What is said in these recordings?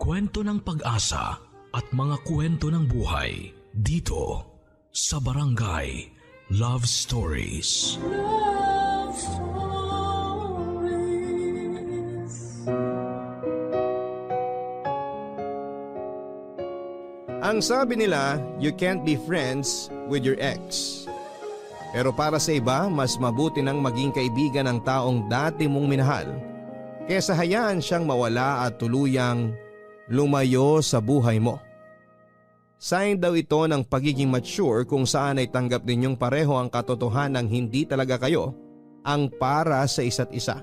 kwento ng pag-asa at mga kwento ng buhay dito sa Barangay Love Stories. Love Stories. Ang sabi nila, you can't be friends with your ex. Pero para sa iba, mas mabuti nang maging kaibigan ng taong dati mong minahal kesa hayaan siyang mawala at tuluyang lumayo sa buhay mo. Sign daw ito ng pagiging mature kung saan ay tanggap ninyong pareho ang katotohanan ng hindi talaga kayo ang para sa isa't isa.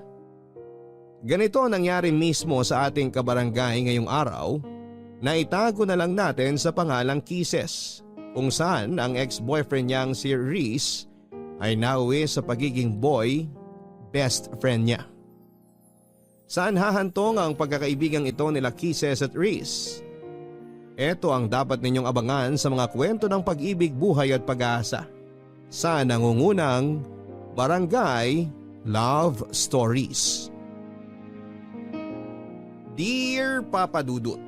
Ganito nangyari mismo sa ating kabarangay ngayong araw na itago na lang natin sa pangalang Kisses, kung saan ang ex-boyfriend niyang si Reese ay nauwi sa pagiging boy best friend niya. Saan hahantong ang pagkakaibigang ito nila Kisses at Reese? Ito ang dapat ninyong abangan sa mga kwento ng pag-ibig, buhay at pag-asa sa nangungunang Barangay Love Stories. Dear Papa Dudut,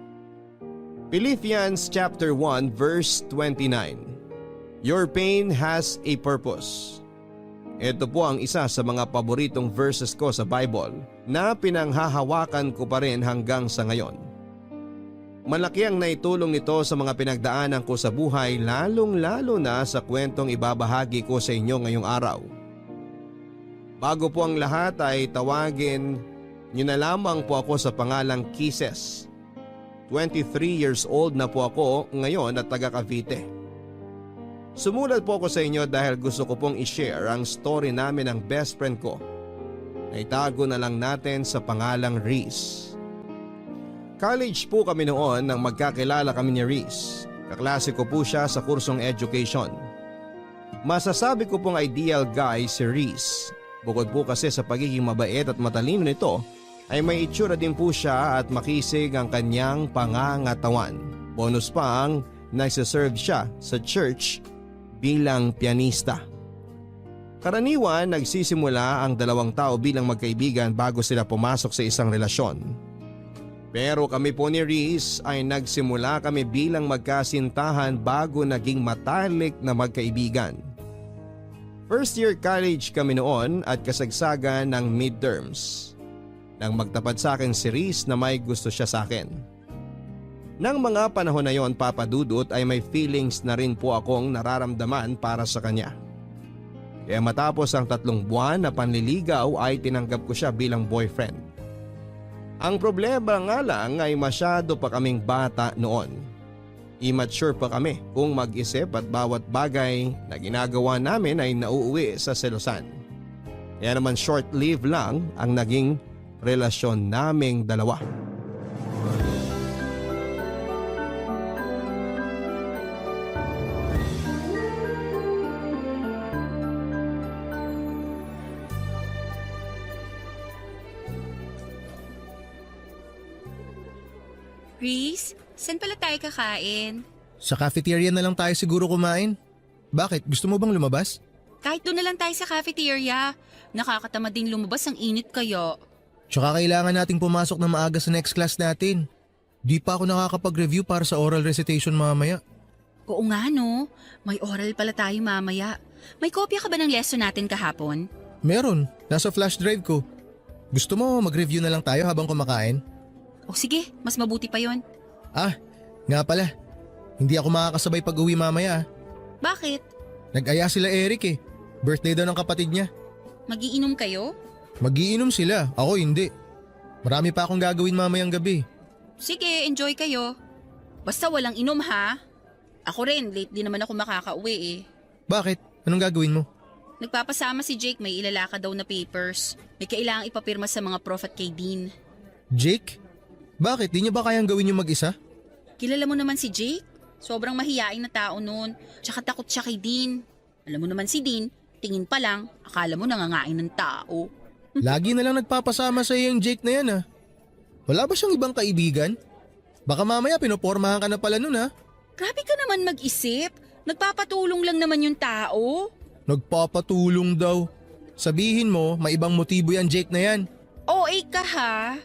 Philippians chapter 1 verse 29. Your pain has a purpose. Ito po ang isa sa mga paboritong verses ko sa Bible na pinanghahawakan ko pa rin hanggang sa ngayon. Malaki ang naitulong nito sa mga pinagdaanan ko sa buhay, lalong-lalo na sa kwentong ibabahagi ko sa inyo ngayong araw. Bago po ang lahat ay tawagin niyo na lamang po ako sa pangalang Kisses. 23 years old na po ako ngayon at taga Cavite. Sumulat po ako sa inyo dahil gusto ko pong i-share ang story namin ng best friend ko. Naitago na lang natin sa pangalang Reese. College po kami noon nang magkakilala kami ni Reese. Kaklase ko po siya sa kursong education. Masasabi ko pong ideal guy si Reese. Bukod po kasi sa pagiging mabait at matalino nito, ay may itsura din po siya at makisig ang kanyang pangangatawan. Bonus pa ang nagsiserve siya sa church bilang pianista. Karaniwan nagsisimula ang dalawang tao bilang magkaibigan bago sila pumasok sa isang relasyon. Pero kami po ni Reese ay nagsimula kami bilang magkasintahan bago naging matalik na magkaibigan. First year college kami noon at kasagsagan ng midterms. Nang magtapat sa akin si Reese na may gusto siya sa akin. Nang mga panahon na yon, Papa Dudut, ay may feelings na rin po akong nararamdaman para sa kanya. Kaya matapos ang 3 buwan na panliligaw ay tinanggap ko siya bilang boyfriend. Ang problema nga lang ay masyado pa kaming bata noon. Immature pa kami kung mag-isip at bawat bagay na ginagawa namin ay nauuwi sa selosan. Kaya naman short-lived lang ang naging relasyon naming dalawa. Reese, saan pala tayo kakain? Sa cafeteria na lang tayo siguro kumain. Bakit? Gusto mo bang lumabas? Kahit doon na lang tayo sa cafeteria. Nakakatamad din lumabas, ang init kayo. Tsaka kailangan nating pumasok na maaga sa next class natin. Di pa ako nakakapag-review para sa oral recitation mamaya. Oo nga no, may oral pala tayo mamaya. May kopya ka ba ng lesson natin kahapon? Meron, nasa flash drive ko. Gusto mo mag-review na lang tayo habang kumakain? O sige, mas mabuti pa yon. Ah, nga pala. Hindi ako makakasabay pag-uwi mamaya. Bakit? Nag-aya sila Eric eh. Birthday daw ng kapatid niya. Magiinom kayo? Magiinom sila, ako hindi. Marami pa akong gagawin mamayang gabi. Sige, enjoy kayo. Basta walang inom ha. Ako rin, late din naman ako makakauwi eh. Bakit? Anong gagawin mo? Nagpapasama si Jake, may ilalaka daw na papers. May kailangang ipapirma sa mga prof at kay Dean. Jake? Bakit? Di niya ba kayang gawin yung mag-isa? Kilala mo naman si Jake? Sobrang mahiyain na tao noon. Tsaka takot siya kay Dean. Alam mo naman si Dean, tingin pa lang, akala mo nangangain ng tao. Lagi na lang nagpapasama sa iyo yung Jake na yan ah. Wala ba siyang ibang kaibigan? Baka mamaya pinopormahan ka na pala nun ah. Grabe ka naman mag-isip. Nagpapatulong lang naman yung tao. Nagpapatulong daw. Sabihin mo, may ibang motibo yan Jake na yan. OA ka ha.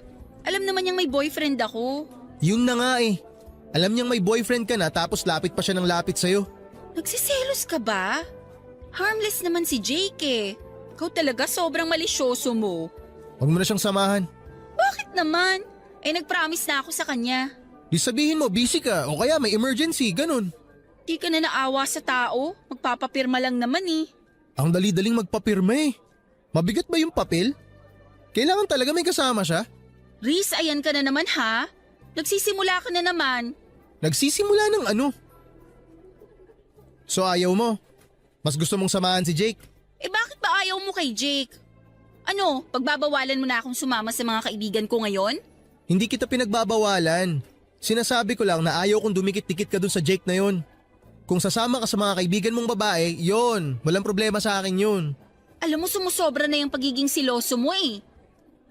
Alam naman niyang may boyfriend ako. Yun na nga eh. Alam niyang may boyfriend ka na tapos lapit pa siya ng lapit sa'yo. Nagsiselos ka ba? Harmless naman si Jake eh. Ikaw talaga sobrang malisyoso mo. Huwag mo na siyang samahan. Bakit naman? Eh nag-promise na ako sa kanya. Di sabihin mo busy ka o kaya may emergency, ganun. Di ka na naawa sa tao. Magpapapirma lang naman eh. Ang dali-daling magpapirma eh. Mabigat ba yung papel? Kailangan talaga may kasama siya? Riz, ayan ka na naman ha? Nagsisimula ka na naman. Nagsisimula ng ano? So ayaw mo? Mas gusto mong samahan si Jake? Eh bakit ba ayaw mo kay Jake? Ano, pagbabawalan mo na akong sumama sa mga kaibigan ko ngayon? Hindi kita pinagbabawalan. Sinasabi ko lang na ayaw kong dumikit-dikit ka dun sa Jake na yon. Kung sasama ka sa mga kaibigan mong babae, yon, walang problema sa akin yun. Alam mo, sumusobra na yung pagiging siloso mo eh.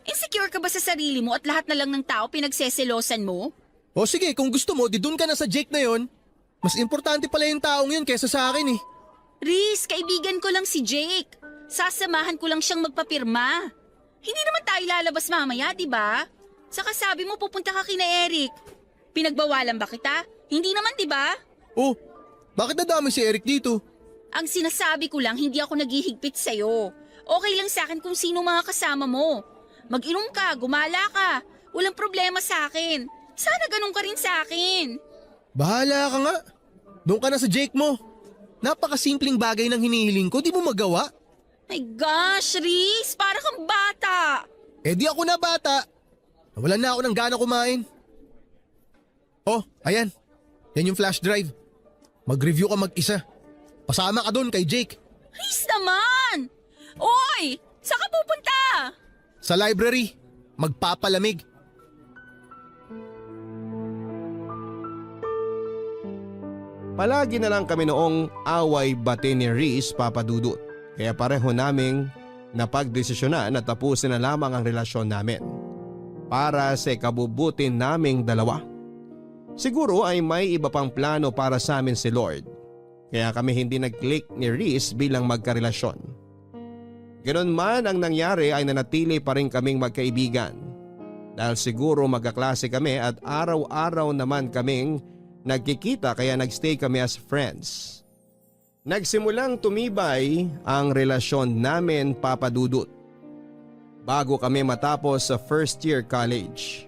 Insecure ka ba sa sarili mo at lahat na lang ng tao pinagseselosan mo? O sige, kung gusto mo, di dun ka na sa Jake na yon. Mas importante pala yung taong yun kaysa sa akin eh. Riz, kaibigan ko lang si Jake. Sasamahan ko lang siyang magpapirma. Hindi naman tayo lalabas mamaya, di ba? Saka sabi mo pupunta ka kina Eric. Pinagbawalan ba kita? Hindi naman, di ba? Oh, bakit nadami si Eric dito? Ang sinasabi ko lang, hindi ako naghihigpit sa'yo. Okay lang sa akin kung sino mga kasama mo. Mag-inom ka, gumala ka. Walang problema sa akin. Sana ganun ka rin sa akin. Bahala ka nga. Doon ka na sa Jake mo. Napakasimpleng bagay ng hinihiling ko, di mo magawa? My gosh, Riz, para kang bata. Eh di ako na bata. Nawalan na ako ng gana kumain. Oh, ayan. Yan yung flash drive. Mag-review ka mag-isa. Pasama ka doon kay Jake. Riz naman! Oy! Saan ka pupunta? Sa library. Magpapalamig. Palagi na lang kami noong away bate ni Riz, Papa Dudut. Kaya pareho naming napagdesisyonan na tapusin na lamang ang relasyon namin. Para sa kabubutin naming dalawa. Siguro ay may iba pang plano para sa amin si Lord. Kaya kami hindi nag-click ni Riz bilang magkarelasyon. Ganon man ang nangyari ay nanatili pa rin kaming magkaibigan. Dahil siguro magkaklase kami at araw-araw naman kaming nagkikita kaya nagstay kami as friends. Nagsimulang tumibay ang relasyon namin, Papa Dudut. Bago kami matapos sa first year college.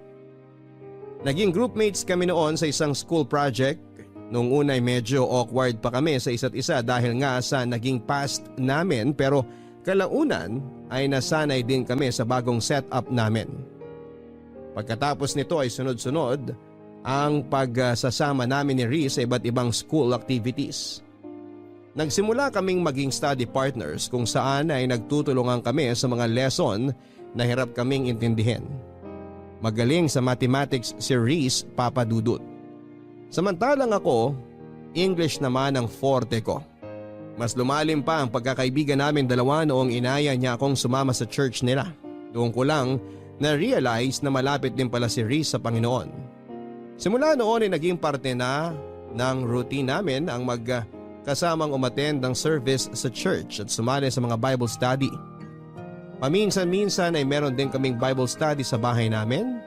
Naging groupmates kami noon sa isang school project. Nung unay medyo awkward pa kami sa isa't isa dahil nga sa naging past namin pero kalaunan ay nasanay din kami sa bagong setup namin. Pagkatapos nito ay sunod-sunod ang pagsasama namin ni Riz sa iba't ibang school activities. Nagsimula kaming maging study partners kung saan ay nagtutulungan kami sa mga lesson na hirap kaming intindihin. Magaling sa mathematics si Riz, Papa Dudut. Samantalang ako, English naman ang forte ko. Mas lumalim pa ang pagkakaibigan namin dalawa noong inaya niya akong sumama sa church nila. Doon ko lang na-realize na malapit din pala si Riz sa Panginoon. Simula noon ay naging parte na ng routine namin ang magkasamang umattend ng service sa church at sumali sa mga Bible study. Paminsan-minsan ay meron din kaming Bible study sa bahay namin,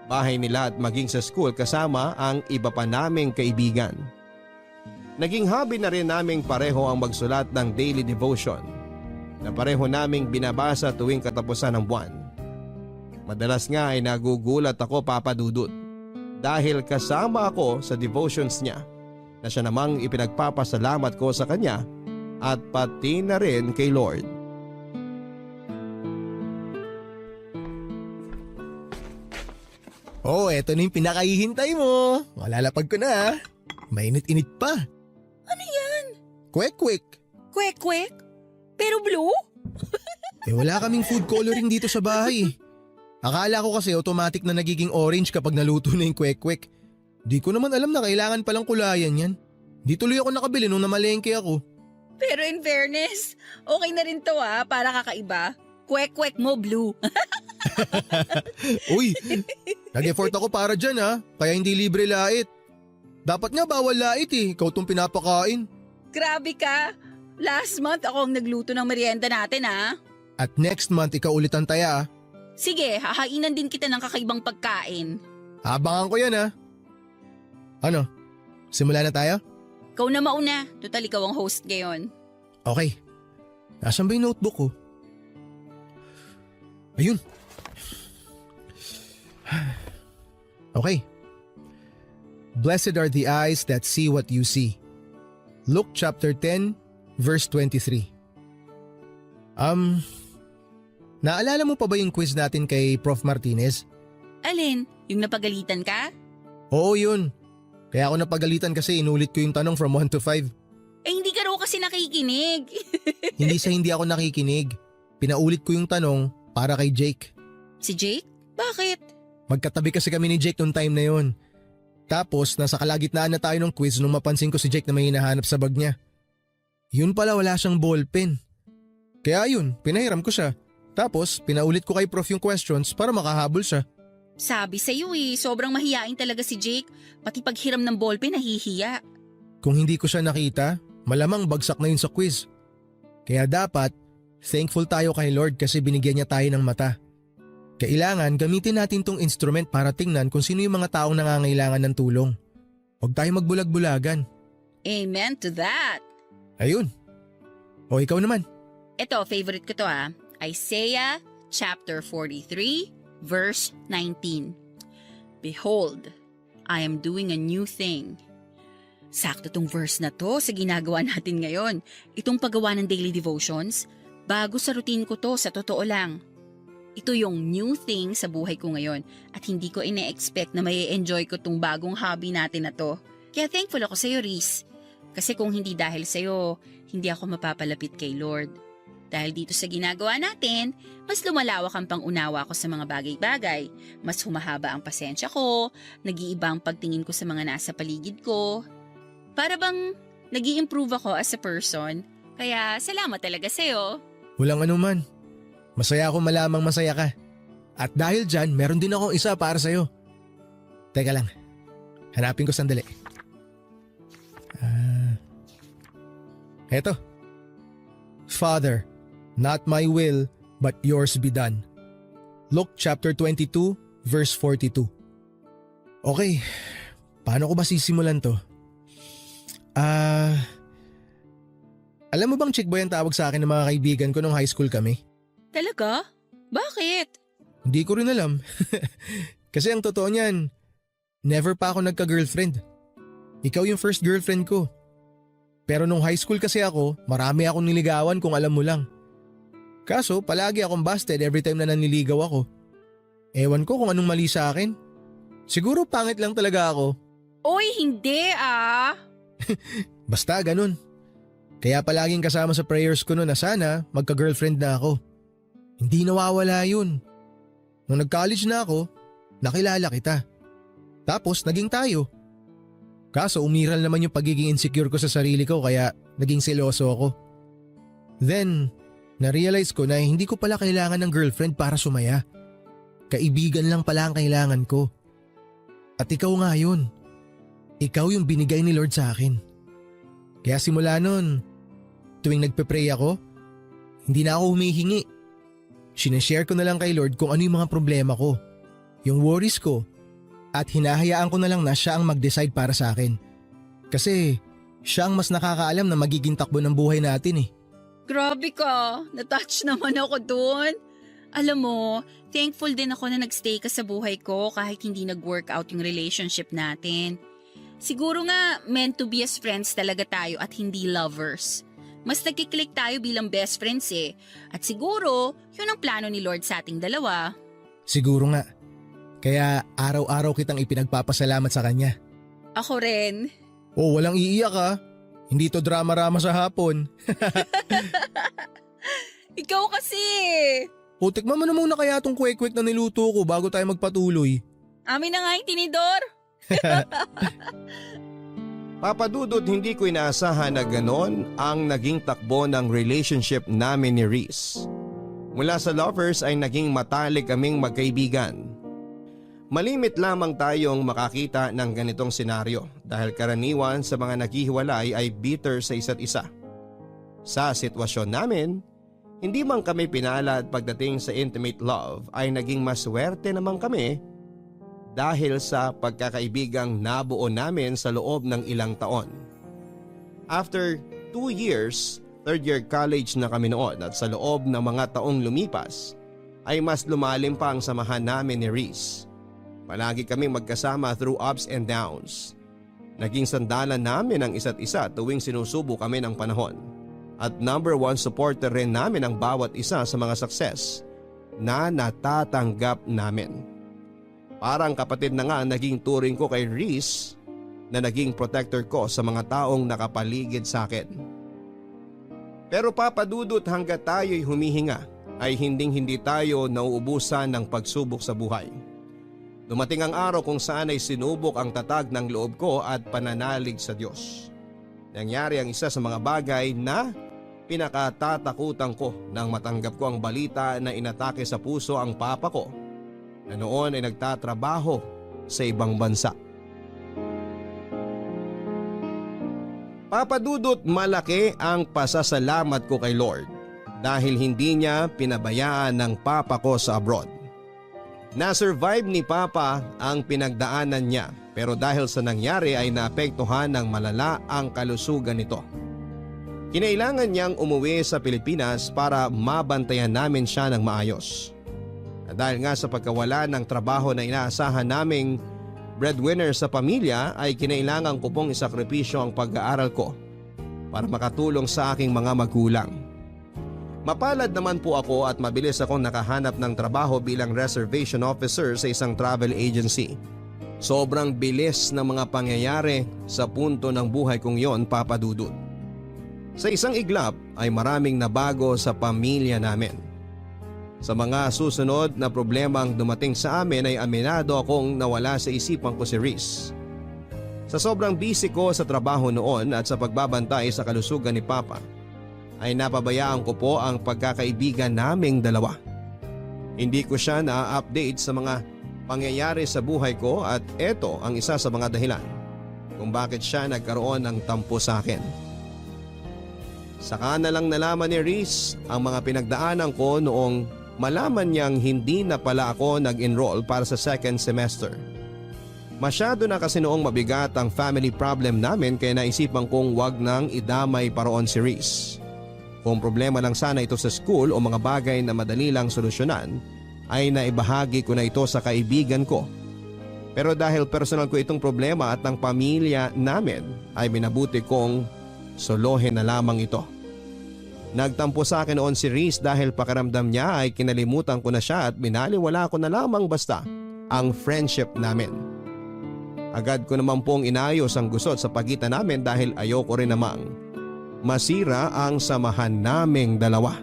bahay nila at maging sa school kasama ang iba pa naming kaibigan. Naging hobby na rin naming pareho ang magsulat ng daily devotion na pareho naming binabasa tuwing katapusan ng buwan. Madalas nga ay nagugulat ako, Papa Dudut, dahil kasama ako sa devotions niya na siya namang ipinagpapasalamat ko sa kanya at pati na rin kay Lord. Oh, eto na yung pinakahihintay mo. Malalapag ko na. Mainit-init pa. Ano yan? Kwek-kwek. Kwek-kwek? Pero blue? Eh wala kaming food coloring dito sa bahay. Akala ko kasi automatic na nagiging orange kapag naluto na yung kwek-kwek. Di ko naman alam na kailangan palang kulayan yan. Di tuloy ako nakabili nung namalengke ako. Pero in fairness, okay na rin to para kakaiba. Kwek-kwek mo blue. Uy, nag-effort ako para dyan kaya hindi libre lait. Dapat nga bawal lait ikaw tong pinapakain. Grabe ka. Last month ako ang nagluto ng merienda natin At next month ikaw ulit ang taya Sige, hahainan din kita ng kakaibang pagkain. Abangan ko yan ha. Ano? Simula na tayo? Ikaw na mauna. Total, ikaw ang host ngayon. Okay. Nasaan ba yung notebook ko? Ayun. Okay. Blessed are the eyes that see what you see. Luke chapter 10, verse 23. Naalala mo pa ba yung quiz natin kay Prof. Martinez? Alin? Yung napagalitan ka? Oo yun. Kaya ako napagalitan kasi inulit ko yung tanong from 1 to 5. Eh hindi ka raw kasi nakikinig. Hindi ako nakikinig. Pinaulit ko yung tanong para kay Jake. Si Jake? Bakit? Magkatabi kasi kami ni Jake noong time na yun. Tapos nasa kalagitnaan na tayo ng quiz nung mapansin ko si Jake na may hinahanap sa bag niya. Yun pala, wala siyang ballpen. Kaya yun, pinahiram ko siya. Tapos pinaulit ko kay Prof yung questions para makahabol siya. Sabi sa'yo sobrang mahiyain talaga si Jake. Pati paghiram ng ballpen nahihiya. Kung hindi ko siya nakita, malamang bagsak na yun sa quiz. Kaya dapat, thankful tayo kay Lord kasi binigyan niya tayo ng mata. Kailangan gamitin natin tong instrument para tingnan kung sino yung mga taong nangangailangan ng tulong. Huwag tayo magbulag-bulagan. Amen to that. Ayun. O ikaw naman. Ito, favorite ko to Isaiah chapter 43 verse 19. Behold, I am doing a new thing. Sakto tong verse na to sa ginagawa natin ngayon. Itong paggawa ng daily devotions, bago sa routine ko to, sa totoo lang. Ito yung new thing sa buhay ko ngayon at hindi ko ine-expect na may enjoy ko tong bagong hobby natin na to. Kaya thankful ako sa'yo, Reese. Kasi kung hindi dahil sa'yo, hindi ako mapapalapit kay Lord. Dahil dito sa ginagawa natin, mas lumalawak ang pangunawa ko sa mga bagay-bagay. Mas humahaba ang pasensya ko, nag-iiba ang pagtingin ko sa mga nasa paligid ko. Para bang nag-i-improve ako as a person. Kaya salamat talaga sa'yo. Walang anuman. Masaya ako malamang masaya ka. At dahil dyan, meron din akong isa para sa'yo. Teka lang. Hanapin ko sandali. Eto. Father, not my will, but yours be done. Luke chapter 22, verse 42. Okay, paano ko ba sisimulan to? Alam mo bang chick boy ang tawag sa akin ng mga kaibigan ko nung high school kami? Talaga? Bakit? Hindi ko rin alam. Kasi ang totoo niyan, never pa ako nagka-girlfriend. Ikaw yung first girlfriend ko. Pero nung high school kasi ako, marami akong niligawan kung alam mo lang. Kaso palagi akong busted every time na naniligaw ako. Ewan ko kung anong mali sa akin. Siguro pangit lang talaga ako. Oy, hindi Basta ganun. Kaya palaging kasama sa prayers ko noon na sana magka-girlfriend na ako. Hindi nawawala yun. Nung nag-college na ako, nakilala kita. Tapos naging tayo. Kaso umiral naman yung pagiging insecure ko sa sarili ko kaya naging seloso ako. Then, na-realize ko na hindi ko pala kailangan ng girlfriend para sumaya. Kaibigan lang pala ang kailangan ko. At ikaw nga yun. Ikaw yung binigay ni Lord sa akin. Kaya simula nun, tuwing nagpe-pray ako, hindi na ako humihingi. Sinashare ko na lang kay Lord kung ano yung mga problema ko, yung worries ko, at hinahayaan ko na lang na siya ang mag-decide para sa akin. Kasi siya ang mas nakakaalam na magiging takbo ng buhay natin eh. Grabe ka, natouch naman ako dun. Alam mo, thankful din ako na nagstay ka sa buhay ko kahit hindi nag-work out yung relationship natin. Siguro nga meant to be as friends talaga tayo at hindi lovers. Mas nagkiklik tayo bilang best friends eh. At siguro, yun ang plano ni Lord sa ating dalawa. Siguro nga. Kaya araw-araw kitang ipinagpapasalamat sa kanya. Ako rin. Oh, walang iiyak ha. Hindi to drama-rama sa hapon. Ikaw kasi. O tikman mo na muna kaya tong kwek-kwek na niluto ko bago tayo magpatuloy. Amin na nga yung tinidor. Papa Dudut, hindi ko inaasahan na ganon ang naging takbo ng relationship namin ni Reese. Mula sa lovers ay naging matalik kaming magkaibigan. Malimit lamang tayong makakita ng ganitong senaryo dahil karaniwan sa mga naghihiwalay ay bitter sa isa't isa. Sa sitwasyon namin, hindi man kami pinalad pagdating sa intimate love ay naging maswerte naman kami dahil sa pagkakaibigang nabuo namin sa loob ng ilang taon. After 2 years, third year college na kami noon at sa loob ng mga taong lumipas ay mas lumalim pa ang samahan namin ni Reese. Palagi kaming magkasama through ups and downs. Naging sandalan namin ang isa't isa tuwing sinusubo kami ng panahon. At number 1 supporter rin namin ang bawat isa sa mga success na natatanggap namin. Parang kapatid na nga ang naging turing ko kay Reese na naging protector ko sa mga taong nakapaligid sa akin. Pero Papa Dudut, hanggat tayo'y humihinga ay hindi tayo nauubusan ng pagsubok sa buhay. Dumating ang araw kung saan ay sinubok ang tatag ng loob ko at pananalig sa Diyos. Nangyari ang isa sa mga bagay na pinakatatakutan ko nang matanggap ko ang balita na inatake sa puso ang papa ko na noon ay nagtatrabaho sa ibang bansa. Papa Dudut, malaki ang pasasalamat ko kay Lord dahil hindi niya pinabayaan ng papa ko sa abroad. Na-survive ni Papa ang pinagdaanan niya pero dahil sa nangyari ay naapektuhan ng malala ang kalusugan nito. Kinailangan niyang umuwi sa Pilipinas para mabantayan namin siya ng maayos. At dahil nga sa pagkawala ng trabaho na inaasahan naming breadwinner sa pamilya ay kinailangan ko pong isakripisyo ang pag-aaral ko para makatulong sa aking mga magulang. Mapalad naman po ako at mabilis akong nakahanap ng trabaho bilang reservation officer sa isang travel agency. Sobrang bilis ng mga pangyayari sa punto ng buhay kong yon, Papa Dudut. Sa isang iglap ay maraming nabago sa pamilya namin. Sa mga susunod na problemang dumating sa amin ay aminado akong nawala sa isipan ko si Reese. Sa sobrang busy ko sa trabaho noon at sa pagbabantay sa kalusugan ni Papa, ay napabayaan ko po ang pagkakaibigan naming dalawa. Hindi ko siya na-update sa mga pangyayari sa buhay ko at eto ang isa sa mga dahilan kung bakit siya nagkaroon ng tampo sa akin. Saka na lang nalaman ni Reese ang mga pinagdaanan ko noong malaman niyang hindi na pala ako nag-enroll para sa second semester. Masyado na kasi noong mabigat ang family problem namin kaya naisipan kong wag nang idamay pa roon si Reese. Kung problema lang sana ito sa school o mga bagay na madali lang solusyonan, ay naibahagi ko na ito sa kaibigan ko. Pero dahil personal ko itong problema at ng pamilya namin, ay minabuti kong solohin na lamang ito. Nagtampo sa akin noon si Reese dahil pakiramdam niya ay kinalimutan ko na siya at binaliwala ko na lamang basta ang friendship namin. Agad ko naman pong inayos ang gusot sa pagitan namin dahil ayoko rin namang masira ang samahan naming dalawa.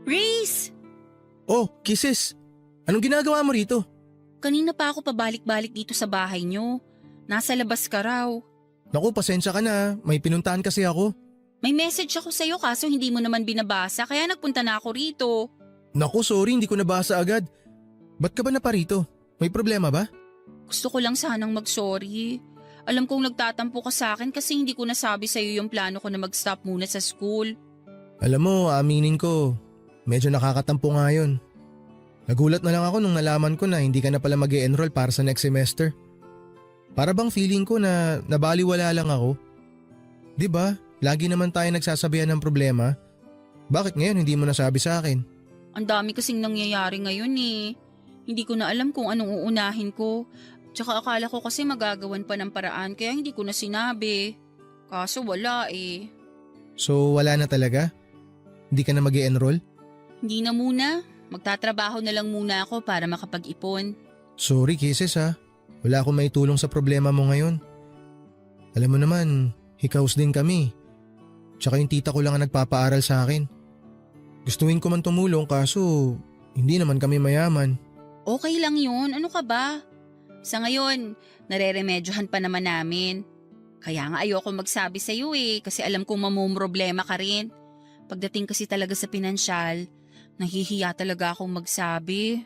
Reese! Oh, Kisses! Anong ginagawa mo rito? Kanina pa ako pabalik-balik dito sa bahay niyo. Nasa labas ka raw. Naku, pasensya ka na. May pinuntahan kasi ako. May message ako sa'yo kaso hindi mo naman binabasa kaya nagpunta na ako rito. Naku, sorry, hindi ko nabasa agad. Ba't ka ba naparito? May problema ba? Gusto ko lang sanang mag-sorry. Alam kong nagtatampo ka sa akin kasi hindi ko nasabi sa'yo yung plano ko na mag-stop muna sa school. Alam mo, aminin ko, medyo nakakatampo nga yun. Nagulat na lang ako nung nalaman ko na hindi ka na pala mag-e-enroll para sa next semester. Para bang feeling ko na nabaliwala lang ako. 'Di ba? Lagi naman tayo nagsasabihan ng problema. Bakit ngayon hindi mo nasabi sa akin? Ang dami kasing nangyayari ngayon eh. Hindi ko na alam kung anong uunahin ko. Tsaka akala ko kasi magagawan pa ng paraan kaya hindi ko na sinabi. Kaso wala eh. So wala na talaga? Hindi ka na mag-e-enroll? Hindi na muna. Magtatrabaho na lang muna ako para makapag-ipon. Sorry Kisses ha. Wala akong maitulong sa problema mo ngayon. Alam mo naman, hikaos din kami. Tsaka yung tita ko lang ang nagpapaaral sa akin. Gustuin ko man tumulong kaso hindi naman kami mayaman. Okay lang yun. Ano ka ba? Sa ngayon, nareremedyohan pa naman namin. Kaya nga ayoko magsabi sa iyo eh kasi alam kong mamumroblema ka rin. Pagdating kasi talaga sa pinansyal, nahihiya talaga akong magsabi.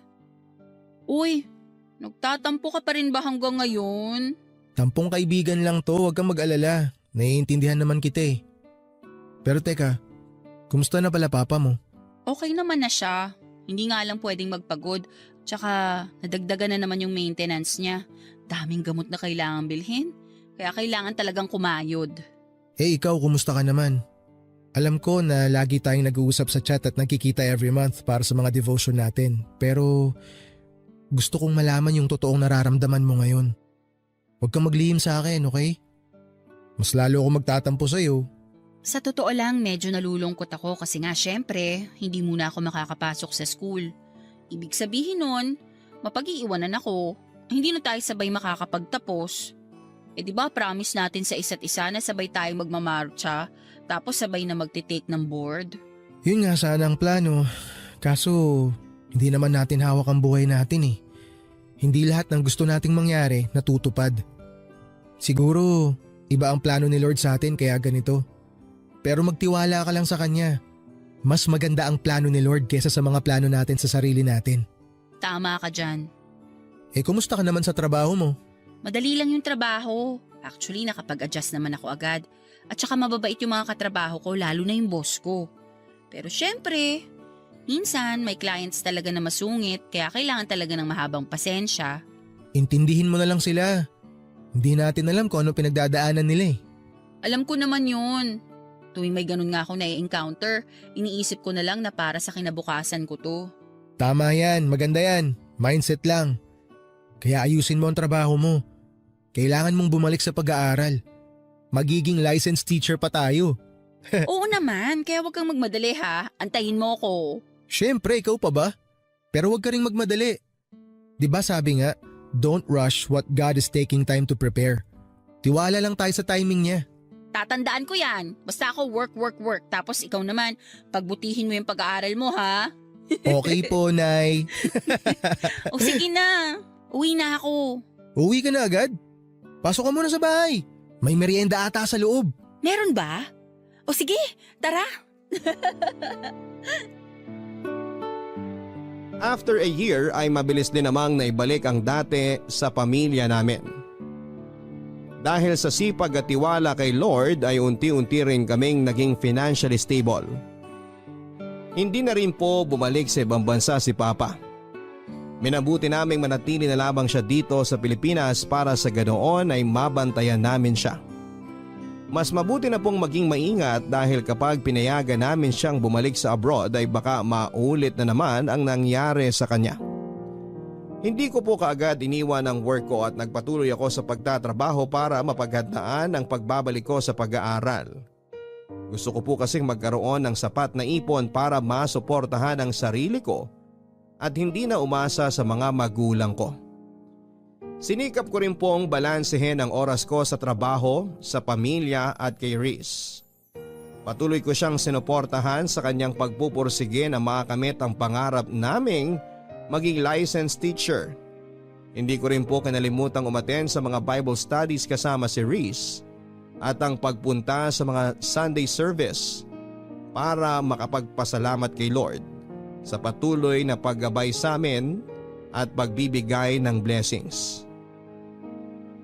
Uy, nagtatampo ka pa rin ba hanggang ngayon? Tampong kaibigan lang to, huwag kang mag-alala. Naiintindihan naman kita eh. Pero teka, kumusta na pala papa mo? Okay naman na siya. Hindi nga lang pwedeng magpagod. Tsaka nadagdagan na naman yung maintenance niya. Daming gamot na kailangan bilhin. Kaya kailangan talagang kumayod. Ikaw, kumusta ka naman? Alam ko na lagi tayong nag-uusap sa chat at nagkikita every month para sa mga devotion natin. Pero gusto kong malaman yung totoong nararamdaman mo ngayon. Huwag kang maglihim sa akin, okay? Mas lalo ako magtatampo sa'yo. Sa totoo lang, medyo nalulungkot ako kasi nga syempre, hindi muna ako makakapasok sa school. Ibig sabihin nun, mapag-iiwanan ako. Hindi na tayo sabay makakapagtapos. Di ba promise natin sa isa't isa na sabay tayong magmamarcha, tapos sabay na magtitake ng board? Yun nga sana ang plano. Kaso, hindi naman natin hawak ang buhay natin eh. Hindi lahat ng gusto nating mangyari natutupad. Siguro, iba ang plano ni Lord sa atin kaya ganito. Pero magtiwala ka lang sa Kanya. Mas maganda ang plano ni Lord kesa sa mga plano natin sa sarili natin. Tama ka dyan. Kumusta ka naman sa trabaho mo? Madali lang yung trabaho. Actually, nakapag-adjust naman ako agad. At saka mababait yung mga katrabaho ko, lalo na yung boss ko. Pero syempre, minsan may clients talaga na masungit, kaya kailangan talaga ng mahabang pasensya. Intindihin mo na lang sila. Hindi natin alam kung ano pinagdadaanan nila eh. Alam ko naman yun. Tuwing may ganun nga ako na-encounter, iniisip ko na lang na para sa kinabukasan ko to. Tama yan, maganda yan. Mindset lang. Kaya ayusin mo ang trabaho mo. Kailangan mong bumalik sa pag-aaral. Magiging licensed teacher pa tayo. Oo naman, kaya wag kang magmadali ha. Antayin mo ko. Siyempre, ikaw pa ba? Pero wag ka ring magmadali. 'Di ba sabi nga, don't rush what God is taking time to prepare. Tiwala lang tayo sa timing niya. Tatandaan ko yan. Basta ako work. Tapos ikaw naman, pagbutihin mo yung pag-aaral mo ha. Okay po, Nay. O sige na, uwi na ako. Uwi ka na agad? Pasok ka muna sa bahay. May merienda ata sa loob. Meron ba? O sige, tara. After a year ay mabilis din namang naibalik ang dati sa pamilya namin. Dahil sa sipag at tiwala kay Lord ay unti-unti rin kaming naging financially stable. Hindi na rin po bumalik sa ibang bansa si Papa. Minabuti naming manatili na lamang siya dito sa Pilipinas para sa ganoon ay mabantayan namin siya. Mas mabuti na pong maging maingat dahil kapag pinayagan namin siyang bumalik sa abroad ay baka maulit na naman ang nangyari sa kanya. Hindi ko po kaagad iniwan ang work ko at nagpatuloy ako sa pagtatrabaho para mapaghandaan ang pagbabalik ko sa pag-aaral. Gusto ko po kasing magkaroon ng sapat na ipon para masuportahan ang sarili ko at hindi na umasa sa mga magulang ko. Sinikap ko rin pong balansehin ang oras ko sa trabaho, sa pamilya at kay Riz. Patuloy ko siyang sinuportahan sa kanyang pagpupursige na makamit ang pangarap naming maging licensed teacher. Hindi ko rin po kinalimutang umattend sa mga Bible studies kasama si Riz at ang pagpunta sa mga Sunday service para makapagpasalamat kay Lord sa patuloy na paggabay sa amin at pagbibigay ng blessings.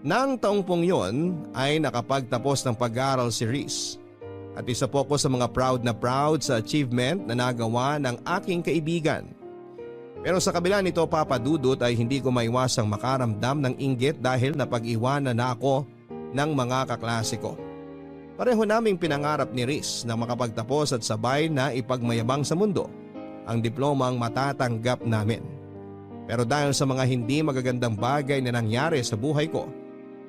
Nang taong pong yon ay nakapagtapos ng pag-aaral si Riz at isa po ko sa mga proud sa achievement na nagawa ng aking kaibigan. Pero sa kabila nito, Papa Dudut, ay hindi ko maiwasang makaramdam ng inggit dahil napag-iwanan na ako ng mga kaklase ko. Pareho naming pinangarap ni Riz na makapagtapos at sabay na ipagmayabang sa mundo ang diplomang matatanggap namin. Pero dahil sa mga hindi magagandang bagay na nangyari sa buhay ko,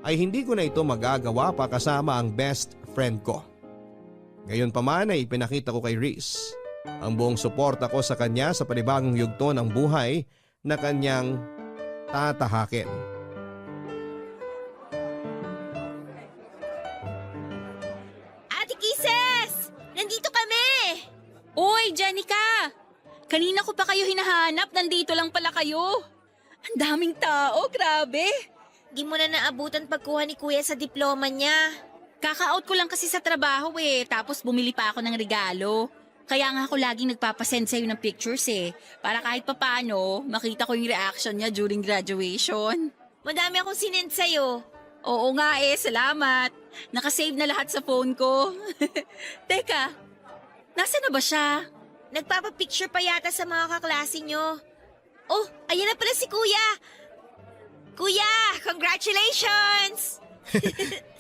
ay hindi ko na ito magagawa pa kasama ang best friend ko. Gayon pa man ay ipinakita ko kay Riz ang buong suporta ko sa kanya sa panibagong yugto ng buhay na kanyang tatahakin. Ate Kisses! Nandito kami! Uy, Janica! Kanina ko pa kayo hinahanap, nandito lang pala kayo. Ang daming tao, grabe. Di mo na naabutan pagkuha ni Kuya sa diploma niya. Kaka-out ko lang kasi sa trabaho tapos bumili pa ako ng regalo. Kaya nga ako laging nagpapasend sa'yo ng pictures para kahit papaano makita ko yung reaction niya during graduation. Madami akong sinend sa'yo. Oo nga salamat. Nakasave na lahat sa phone ko. Teka, nasa na ba siya? Nagpapapicture pa yata sa mga kaklase nyo. Oh, ayan na pala si Kuya! Kuya, congratulations!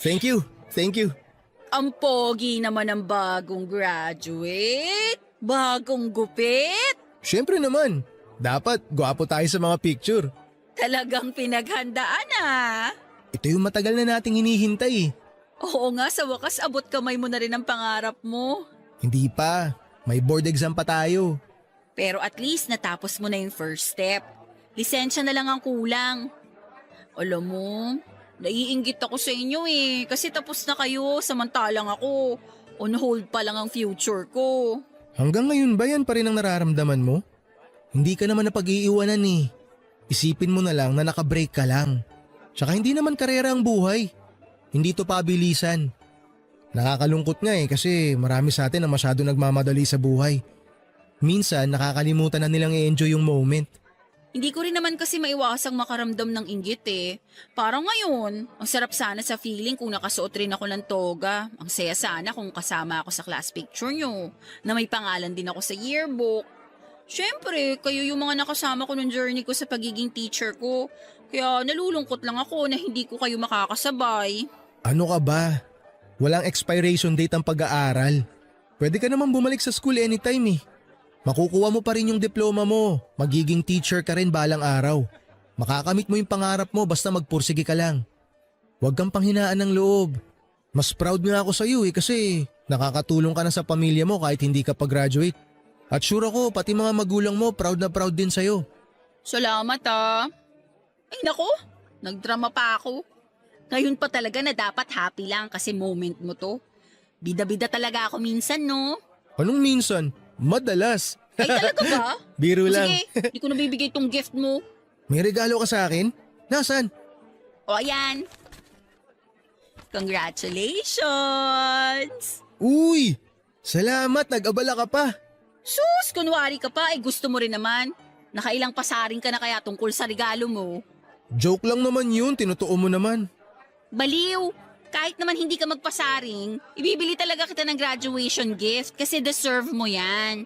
Thank you. Ang pogi naman ng bagong graduate. Bagong gupit. Siyempre naman, dapat gwapo tayo sa mga picture. Talagang pinaghandaan ah. Ito yung matagal na nating hinihintay. Oo nga, sa wakas abot kamay mo na rin ang pangarap mo. Hindi pa, may board exam pa tayo. Pero at least natapos mo na yung first step. Lisensya na lang ang kulang. Alam mo, naiinggit ako sa inyo kasi tapos na kayo samantalang ako. On hold pa lang ang future ko. Hanggang ngayon ba yan pa rin ang nararamdaman mo? Hindi ka naman napag-iiwanan Isipin mo na lang na nakabreak ka lang. Tsaka hindi naman karera ang buhay. Hindi to pabilisan. Nakakalungkot nga kasi marami sa atin na masyado nagmamadali sa buhay. Minsan nakakalimutan na nilang i-enjoy yung moment. Hindi ko rin naman kasi maiwasang makaramdam ng inggit Parang ngayon, ang sarap sana sa feeling kung nakasuot rin ako ng toga. Ang saya sana kung kasama ako sa class picture nyo, na may pangalan din ako sa yearbook. Siyempre, kayo yung mga nakasama ko ng journey ko sa pagiging teacher ko. Kaya nalulungkot lang ako na hindi ko kayo makakasabay. Ano ka ba? Walang expiration date ang pag-aaral. Pwede ka naman bumalik sa school anytime Makukuha mo pa rin yung diploma mo. Magiging teacher ka rin balang araw. Makakamit mo yung pangarap mo basta magpursige ka lang. Huwag kang panghinaan ng loob. Mas proud nga ako sa iyo kasi nakakatulong ka na sa pamilya mo kahit hindi ka pa-graduate. At sure ako pati mga magulang mo proud na proud din sa'yo. Salamat Ay nako, nagdrama pa ako. Ngayon pa talaga na dapat happy lang kasi moment mo to. Bida-bida talaga ako minsan, no? Anong minsan? Madalas. Ay talaga ba? Biro lang. Sige, di ko nabibigay tong gift mo. May regalo ka sa akin? Nasaan? O ayan. Congratulations! Uy! Salamat, nag-abala ka pa. Sus, kunwari ka pa, gusto mo rin naman. Nakailang pasaring ka na kaya tungkol sa regalo mo. Joke lang naman yun, tinutuo mo naman. Baliw! Kahit naman hindi ka magpasaring, ibibili talaga kita ng graduation gift kasi deserve mo yan.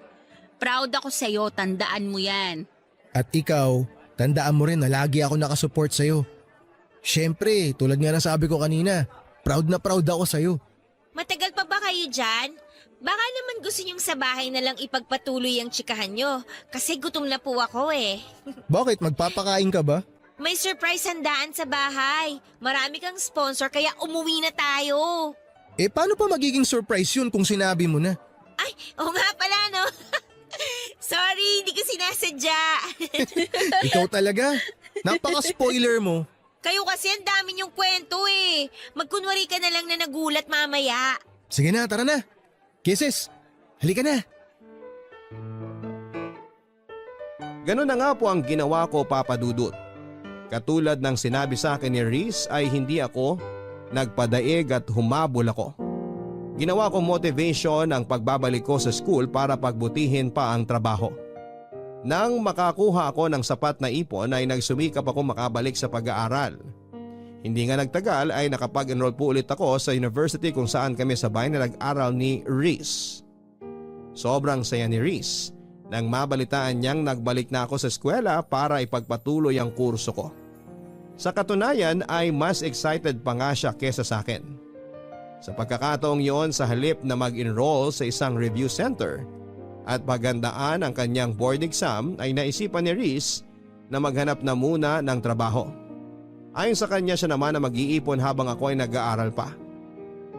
Proud ako sa'yo, tandaan mo yan. At ikaw, tandaan mo rin na lagi ako nakasupport sa'yo. Siyempre, tulad nga ng sabi ko kanina, proud na proud ako sa'yo. Matagal pa ba kayo dyan? Baka naman gusto nyong sa bahay na lang ipagpatuloy ang tsikahan nyo. Kasi gutom na po ako Bakit, magpapakain ka ba? May surprise handaan sa bahay. Marami kang sponsor kaya umuwi na tayo. Paano pa magiging surprise yun kung sinabi mo na? Ay, oo nga pala no. Sorry, hindi ko sinasadya. Ikaw talaga? Napaka-spoiler mo. Kayo kasi ang dami niyong kwento Magkunwari ka na lang na nagulat mamaya. Sige na, tara na. Kisses, halika na. Ganun na nga po ang ginawa ko, Papa Dudut. Katulad ng sinabi sa akin ni Reese ay hindi ako nagpadaig at humabol ako. Ginawa ko motivation ang pagbabalik ko sa school para pagbutihin pa ang trabaho. Nang makakuha ako ng sapat na ipon ay nagsumikap ako makabalik sa pag-aaral. Hindi nga nagtagal ay nakapag-enroll po ulit ako sa university kung saan kami sabay na nag-aral ni Reese. Sobrang saya ni Reese nang mabalitaan niyang nagbalik na ako sa eskwela para ipagpatuloy ang kurso ko. Sa katunayan ay mas excited pa nga siya kesa sa akin. Sa pagkakataong yon, sa halip na mag-enroll sa isang review center at paghandaan ang kanyang board exam ay naisipan ni Reese na maghanap na muna ng trabaho. Ayon sa kanya, siya naman na mag-iipon habang ako ay nag-aaral pa.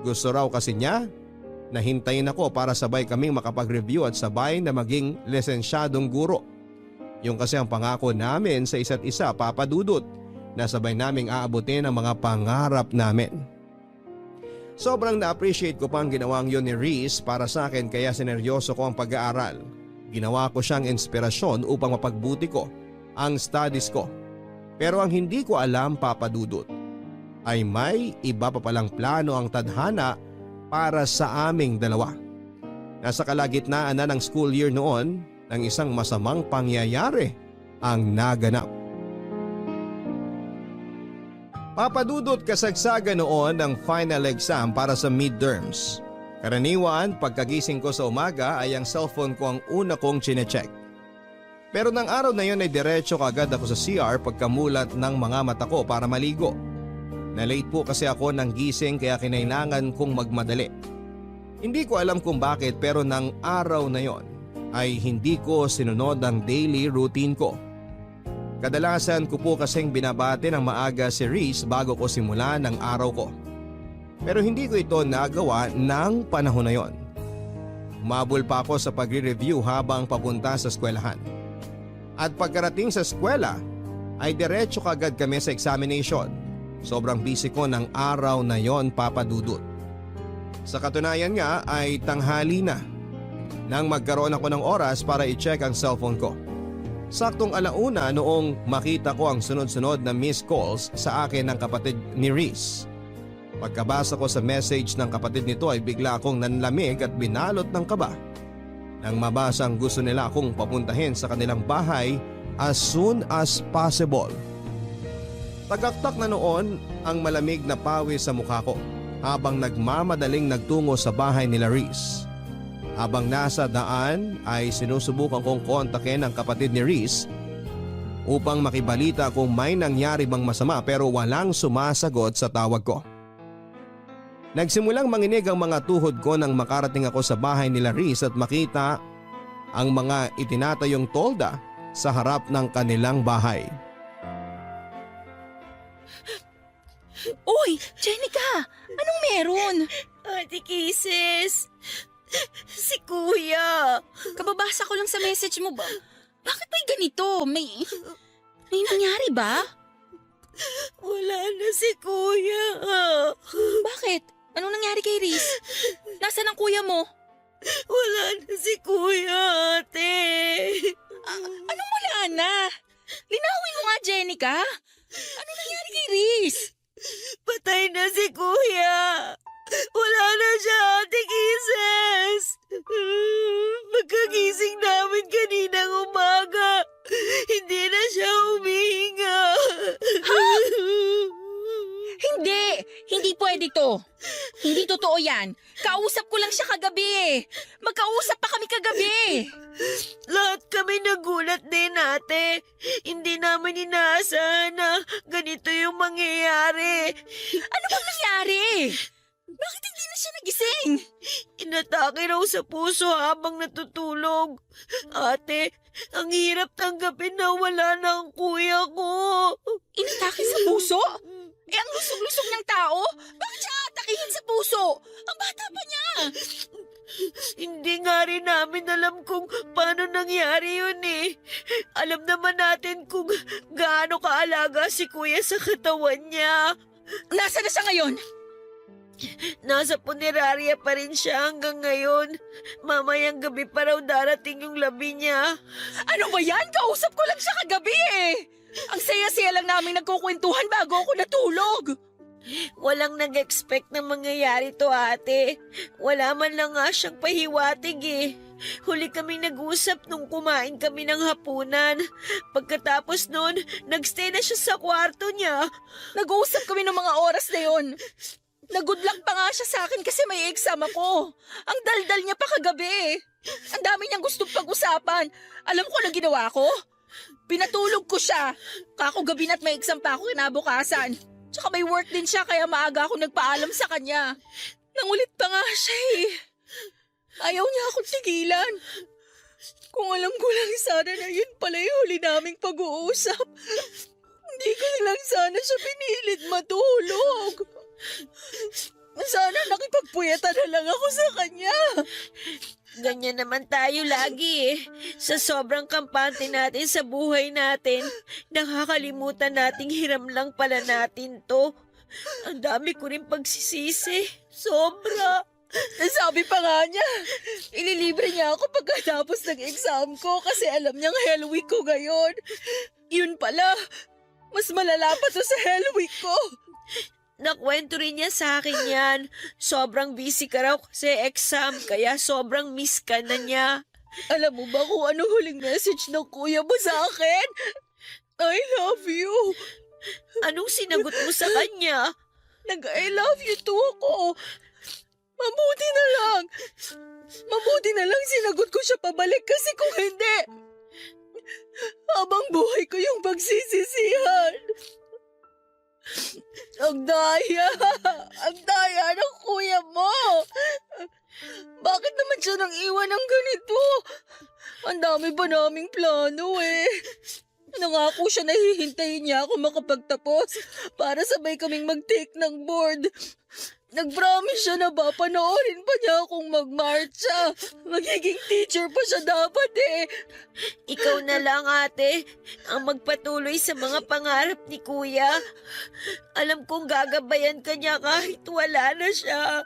Gusto raw kasi niya na hintayin ako para sabay kaming makapag-review at sabay na maging lisensyadong guro. Yung kasi ang pangako namin sa isa't isa, Papa Dudut, na sabay naming aabutin ang mga pangarap namin. Sobrang na-appreciate ko pa ang ginawang yun ni Reese para sa akin kaya sineryoso ko ang pag-aaral. Ginawa ko siyang inspirasyon upang mapagbuti ko ang studies ko. Pero ang hindi ko alam, Papa Dudut, ay may iba pa palang plano ang tadhana para sa aming dalawa. Nasa kalagitnaan na ng school year noon nang isang masamang pangyayari ang naganap. Papa Dudut, kasagsagan noon ng final exam para sa midterms. Karaniwan, pagkagising ko sa umaga ay ang cellphone ko ang una kong chinecheck. Pero nang araw na yon ay diretso kagad ako sa CR pagkamulat ng mga mata ko para maligo. Na-late po kasi ako ng gising kaya kinailangan kong magmadali. Hindi ko alam kung bakit pero nang araw na yon ay hindi ko sinunod ang daily routine ko. Kadalasan ko po kasing binabati ng maaga si Reese bago ko simulan ang araw ko. Pero hindi ko ito nagawa ng panahon na yon. Umabol pa ako sa pagre-review habang papunta sa eskwelahan. At pagkarating sa eskwela ay diretso kagad kami sa examination. Sobrang busy ko ng araw na yon, Papa Dudut. Sa katunayan nga ay tanghali na nang magkaroon ako ng oras para i-check ang cellphone ko. Saktong 1:00 noong makita ko ang sunod-sunod na missed calls sa akin ng kapatid ni Reese. Pagkabasa ko sa message ng kapatid nito ay bigla akong nanlamig at binalot ng kaba. Nang mabasa ang gusto nila akong papuntahin sa kanilang bahay as soon as possible. Tagaktak na noon ang malamig na pawis sa mukha ko habang nagmamadaling nagtungo sa bahay nila Reese. Habang nasa daan ay sinusubukan kong kontakin ang kapatid ni Reese upang makibalita kung may nangyari bang masama pero walang sumasagot sa tawag ko. Nagsimulang manginig ang mga tuhod ko nang makarating ako sa bahay nila Reese at makita ang mga itinatayong tolda sa harap ng kanilang bahay. Uy, Jenica! Anong meron? Ate Kisses, si Kuya. Kababasa ko lang sa message mo ba? Bakit may ganito? May nangyari ba? Wala na si Kuya. Bakit? Anong nangyari kay Reese? Nasaan ang kuya mo? Wala na si Kuya, ate. Anong wala na? Linawin mo nga, Jenica. Anong nangyari kay Reese? Patay na si Kuya. Wala na siya, Ate Kisses. Pagkagising namin kaninang umaga, hindi na siya humihinga. Hindi pwede to. Hindi totoo yan. Kausap ko lang siya kagabi eh. Magkausap pa kami kagabi. Lahat kami nagulat din, ate. Hindi namin inaasahan na ganito yung mangyayari. Ano bang nangyari? Bakit hindi na siya nagising? Inatake raw sa puso habang natutulog. Ate, ang hirap tanggapin na wala na ang kuya ko. Inatake sa puso? Eh ang lusog-lusog ng tao? Bakit siya atakihin sa puso? Ang bata pa niya. Hindi nga rin namin alam kung paano nangyari yun eh. Alam naman natin kung gaano kaalaga si kuya sa katawan niya. Nasaan na siya ngayon? Nasa punerarya pa rin siya hanggang ngayon. Mamayang gabi pa raw darating yung labi niya. Ano ba yan? Kausap ko lang siya kagabi eh. Ang saya-saya lang namin nagkukwentuhan bago ako natulog. Walang nag-expect na mangyayari to, ate. Wala man lang nga siyang pahiwatig eh. Huli kami nag-usap nung kumain kami ng hapunan. Pagkatapos nun, nagstay na siya sa kwarto niya. Nag-uusap kami ng mga oras na yon. Nag-good luck pa nga siya sa akin kasi may exam ako. Ang daldal niya pa kagabi. Ang dami niyang gustong pag-usapan. Alam ko na ginawa ko? Pinatulog ko siya. Kako gabi na't may exam pa ako kinabukasan. Tsaka may work din siya kaya maaga ako nagpaalam sa kanya. Nangulit pa nga siya eh. Ayaw niya akong tigilan. Kung alam ko lang sana na yun pala yung huli naming pag-uusap. Hindi ko lang sana siya pinilit matulog. Sana nakipagpuyatan na lang ako sa kanya. Ganyan naman tayo lagi eh. Sa sobrang kampante natin sa buhay natin, nakakalimutan nating hiram lang pala natin to. Ang dami ko rin pagsisisi. Sobra. Sabi pa nga niya, ililibre niya ako pagkatapos ng exam ko kasi alam niyang hell week ko ngayon. Yun pala, mas malala pa to sa hell week ko. Nakwento rin niya sa akin yan. Sobrang busy ka raw kasi exam, kaya sobrang miss ka na niya. Alam mo ba kung ano huling message ng kuya mo sa akin? I love you. Anong sinagot mo sa kanya? Nag-I love you too ako. Mabuti na lang. Mabuti na lang sinagot ko siya pabalik kasi kung hindi, habang buhay ko yung pagsisisihan. Ang daya! Ang daya ng kuya mo! Bakit naman siya nang iwan ng ganito? Ang dami pa naming plano eh. Nangako siya na hihintayin niya ako makapagtapos para sabay kaming mag-take ng board. Nag-promise siya na ba panoorin pa niya akong magmarcha. Magiging teacher pa siya dapat eh. Ikaw na lang, ate, ang magpatuloy sa mga pangarap ni kuya. Alam kong gagabayan ka niya kahit wala na siya.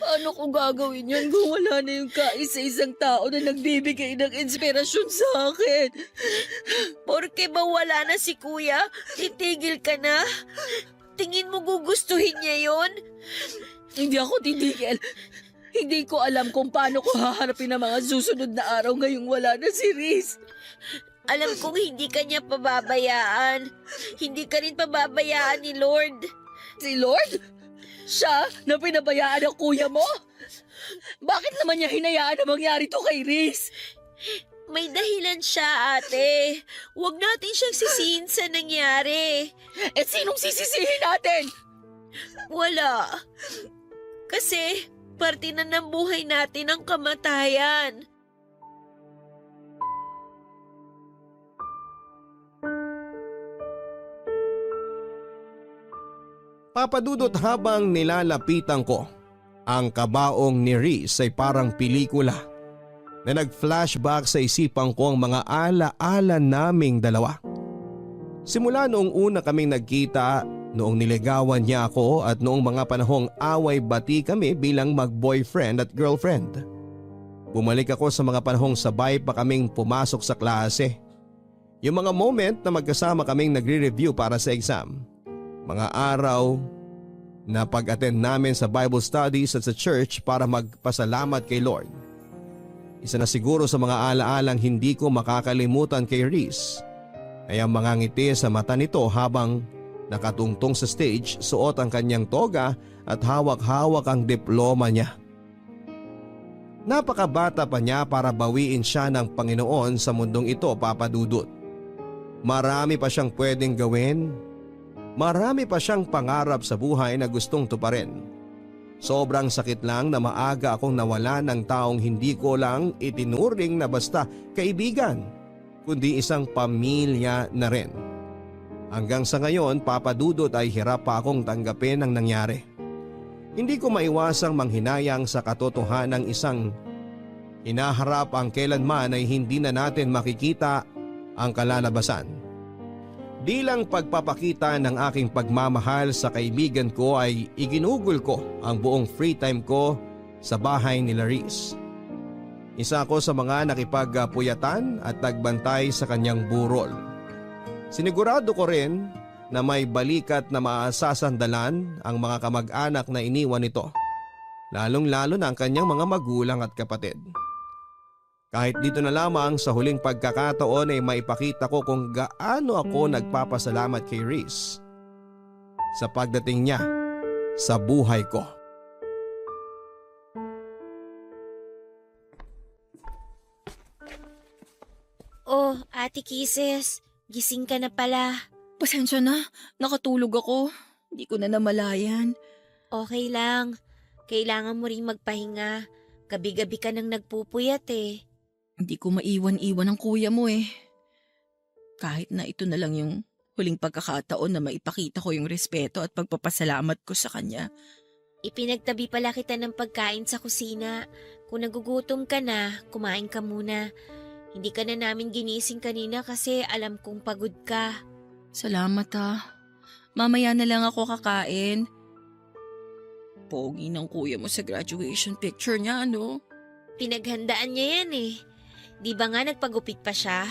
Paano ko gagawin yan kung wala na yung kaisa-isang tao na nagbibigay ng inspirasyon sa akin? Porke ba wala na si kuya, titigil ka na? Tingin mo gugustuhin niya yon? Hindi ako titigil. Hindi ko alam kung paano ko haharapin ang mga susunod na araw ngayong wala na si Riz. Alam kong hindi ka niya pababayaan. Hindi ka rin pababayaan ni Lord. Si Lord? Siya na pinabayaan ng kuya mo? Bakit naman niya hinayaan na mangyari to kay Riz? May dahilan siya, ate. Huwag natin siyang sisihin sa nangyari. Eh sinong sisisihin natin? Wala. Kasi parte na ng buhay natin ang kamatayan. Papadudot habang nilalapitan ko, ang kabaong ni Riz ay parang pelikula na nag-flashback sa isipan ko ang mga ala-ala naming dalawa. Simula noong una kaming nagkita, noong niligawan niya ako at noong mga panahong away-bati kami bilang mag-boyfriend at girlfriend. Bumalik ako sa mga panahong sabay pa kaming pumasok sa klase. Yung mga moment na magkasama kaming nagre-review para sa exam. Mga araw na pag-attend namin sa Bible studies at sa church para magpasalamat kay Lord. Isa na siguro sa mga alaalang hindi ko makakalimutan kay Riz ay ang mga ngiti sa mata nito habang nakatungtong sa stage, suot ang kanyang toga at hawak-hawak ang diploma niya. Napakabata pa niya para bawiin siya ng Panginoon sa mundong ito, Papa Dudut. Marami pa siyang pwedeng gawin. Marami pa siyang pangarap sa buhay na gustong tuparin. Sobrang sakit lang na maaga akong nawala ng taong hindi ko lang itinuring na basta kaibigan, kundi isang pamilya na rin. Hanggang sa ngayon, Papa Dudut, ay hirap pa akong tanggapin ang nangyari. Hindi ko maiwasang manghinayang sa katotohanan ng isang hinaharap ang kailanman ay hindi na natin makikita ang kalalabasan. Di lang pagpapakita ng aking pagmamahal sa kaibigan ko ay iginugol ko ang buong free time ko sa bahay ni Riz. Isa ako sa mga nakipagpuyatan at nagbantay sa kanyang burol. Sinigurado ko rin na may balikat na maasasandalan ang mga kamag-anak na iniwan nito, lalong-lalo na ang kanyang mga magulang at kapatid. Kahit dito na lamang sa huling pagkakataon ay maipakita ko kung gaano ako nagpapasalamat kay Riz sa pagdating niya sa buhay ko. Oh, Ate Kisses, gising ka na pala. Pasensya na, nakatulog ako. Hindi ko na namalayan. Okay lang. Kailangan mo ring magpahinga. Gabi-gabi ka nang nagpupuyat eh. Hindi ko maiwan-iwan ang kuya mo eh. Kahit na ito na lang yung huling pagkakataon na maipakita ko yung respeto at pagpapasalamat ko sa kanya. Ipinagtabi pala kita ng pagkain sa kusina. Kung nagugutom ka na, kumain ka muna. Hindi ka na namin ginising kanina kasi alam kong pagod ka. Salamat ha. Mamaya na lang ako kakain. Pogi ng kuya mo sa graduation picture niya, ano? Pinaghandaan niya yan eh. Di ba nga nagpagupit pa siya?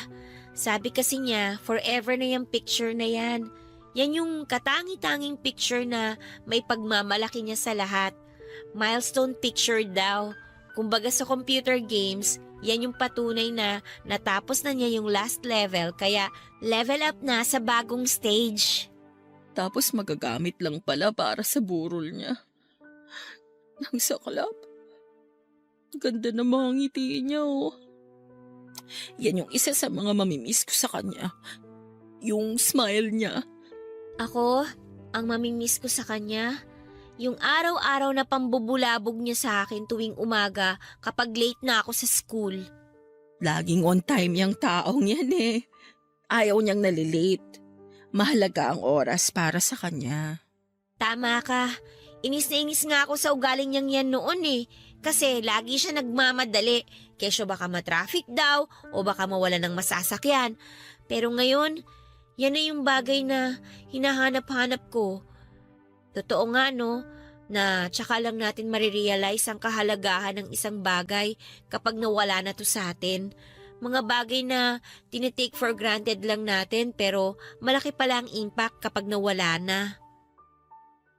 Sabi kasi niya, forever na yung picture na yan. Yan yung katangi-tanging picture na may pagmamalaki niya sa lahat. Milestone picture daw. Kumbaga sa computer games, yan yung patunay na natapos na niya yung last level kaya level up na sa bagong stage. Tapos magagamit lang pala para sa burol niya. Ang saklap. Ganda ng mga ngiti niya, oh. Yan yung isa sa mga mamimiss ko sa kanya. Yung smile niya. Ako, ang mamimiss ko sa kanya, yung araw-araw na pambubulabog niya sa akin tuwing umaga kapag late na ako sa school. Laging on time yung taong yan eh. Ayaw niyang nalilate. Mahalaga ang oras para sa kanya. Tama ka. Inis na inis nga ako sa ugaling niyang yan noon eh. Kasi lagi siya nagmamadali. Kesyo baka matraffic daw o baka mawala ng masasakyan. Pero ngayon, yan na yung bagay na hinahanap-hanap ko. Totoo nga no, na tsaka lang natin marirealize ang kahalagahan ng isang bagay kapag nawala na to sa atin. Mga bagay na tinitake for granted lang natin pero malaki pala ang impact kapag nawala na.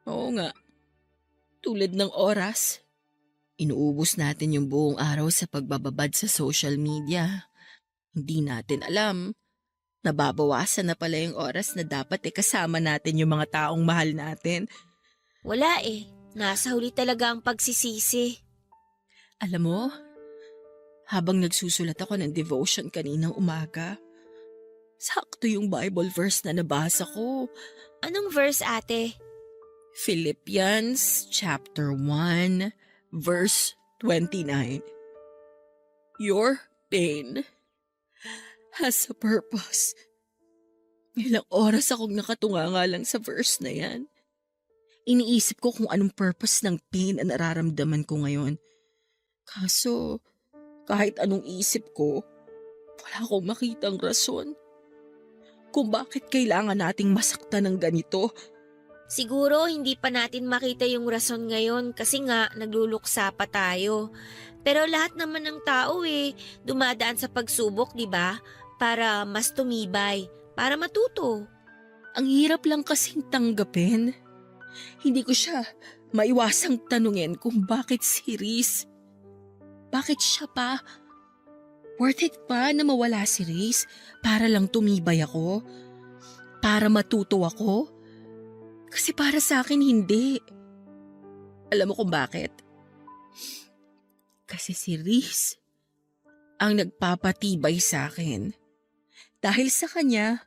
Oo nga. Tulad ng oras. Inuubos natin yung buong araw sa pagbababad sa social media. Hindi natin alam. Nababawasan na pala yung oras na dapat kasama natin yung mga taong mahal natin. Wala eh. Nasa huli talaga ang pagsisisi. Alam mo, habang nagsusulat ako ng devotion kaninang umaga, sakto yung Bible verse na nabasa ko. Anong verse, ate? Philippians chapter 1, verse 29. Your pain has a purpose. Ilang oras akong nakatunga nga lang sa verse na yan. Iniisip ko kung anong purpose ng pain na nararamdaman ko ngayon. Kaso, kahit anong isip ko, wala akong makitang rason. Kung bakit kailangan nating masaktan ng ganito. Siguro hindi pa natin makita yung rason ngayon kasi nga nagluluksa pa tayo. Pero lahat naman ng tao dumadaan sa pagsubok, di ba? Para mas tumibay, para matuto. Ang hirap lang kasing tanggapin. Hindi ko siya maiwasang tanungin kung bakit si Riz. Bakit siya pa? Worth it pa na mawala si Riz para lang tumibay ako? Para matuto ako? Kasi para sa akin hindi. Alam mo kung bakit? Kasi si Riz ang nagpapatibay sa akin. Dahil sa kanya,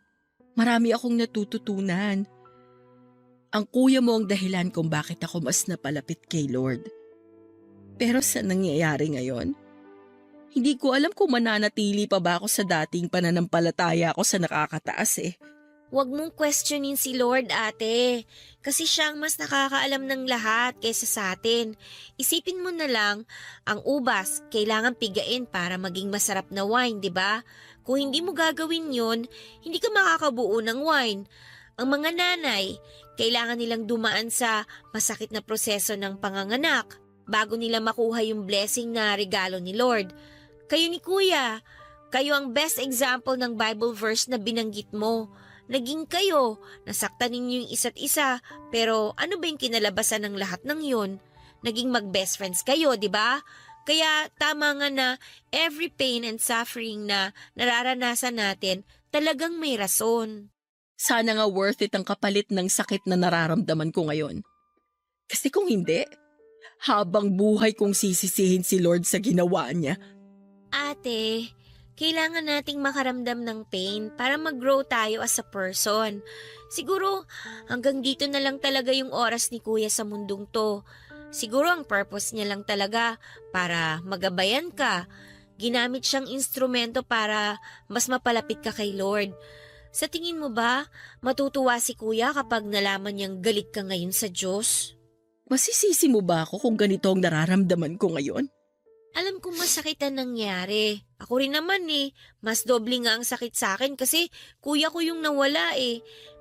marami akong natututunan. Ang kuya mo ang dahilan kung bakit ako mas napalapit kay Lord. Pero sa nangyayari ngayon, hindi ko alam kung mananatili pa ba ako sa dating pananampalataya ko sa nakakataas. Huwag mong questionin si Lord, ate. Kasi siya ang mas nakakaalam ng lahat kaysa sa atin. Isipin mo na lang, ang ubas kailangan pigain para maging masarap na wine, di ba? Kung hindi mo gagawin yun, hindi ka makakabuo ng wine. Ang mga nanay, kailangan nilang dumaan sa masakit na proseso ng panganganak bago nila makuha yung blessing na regalo ni Lord. Kayo ni Kuya, kayo ang best example ng Bible verse na binanggit mo. Naging kayo, nasaktan ninyo yung isa't isa, pero ano ba yung kinalabasan ng lahat ng yun? Naging mag-best friends kayo, di ba? Kaya tama nga na every pain and suffering na nararanasan natin, talagang may rason. Sana nga worth it ang kapalit ng sakit na nararamdaman ko ngayon. Kasi kung hindi, habang buhay kong sisisihin si Lord sa ginawa niya. Ate, kailangan nating makaramdam ng pain para mag-grow tayo as a person. Siguro hanggang dito na lang talaga yung oras ni Kuya sa mundong to. Siguro ang purpose niya lang talaga para magabayan ka. Ginamit siyang instrumento para mas mapalapit ka kay Lord. Sa tingin mo ba, matutuwa si Kuya kapag nalaman niyang galit ka ngayon sa Diyos? Masisisi mo ba ako kung ganito ang nararamdaman ko ngayon? Alam kong masakit ang nangyari. Ako rin naman mas doble nga ang sakit sa akin kasi kuya ko yung nawala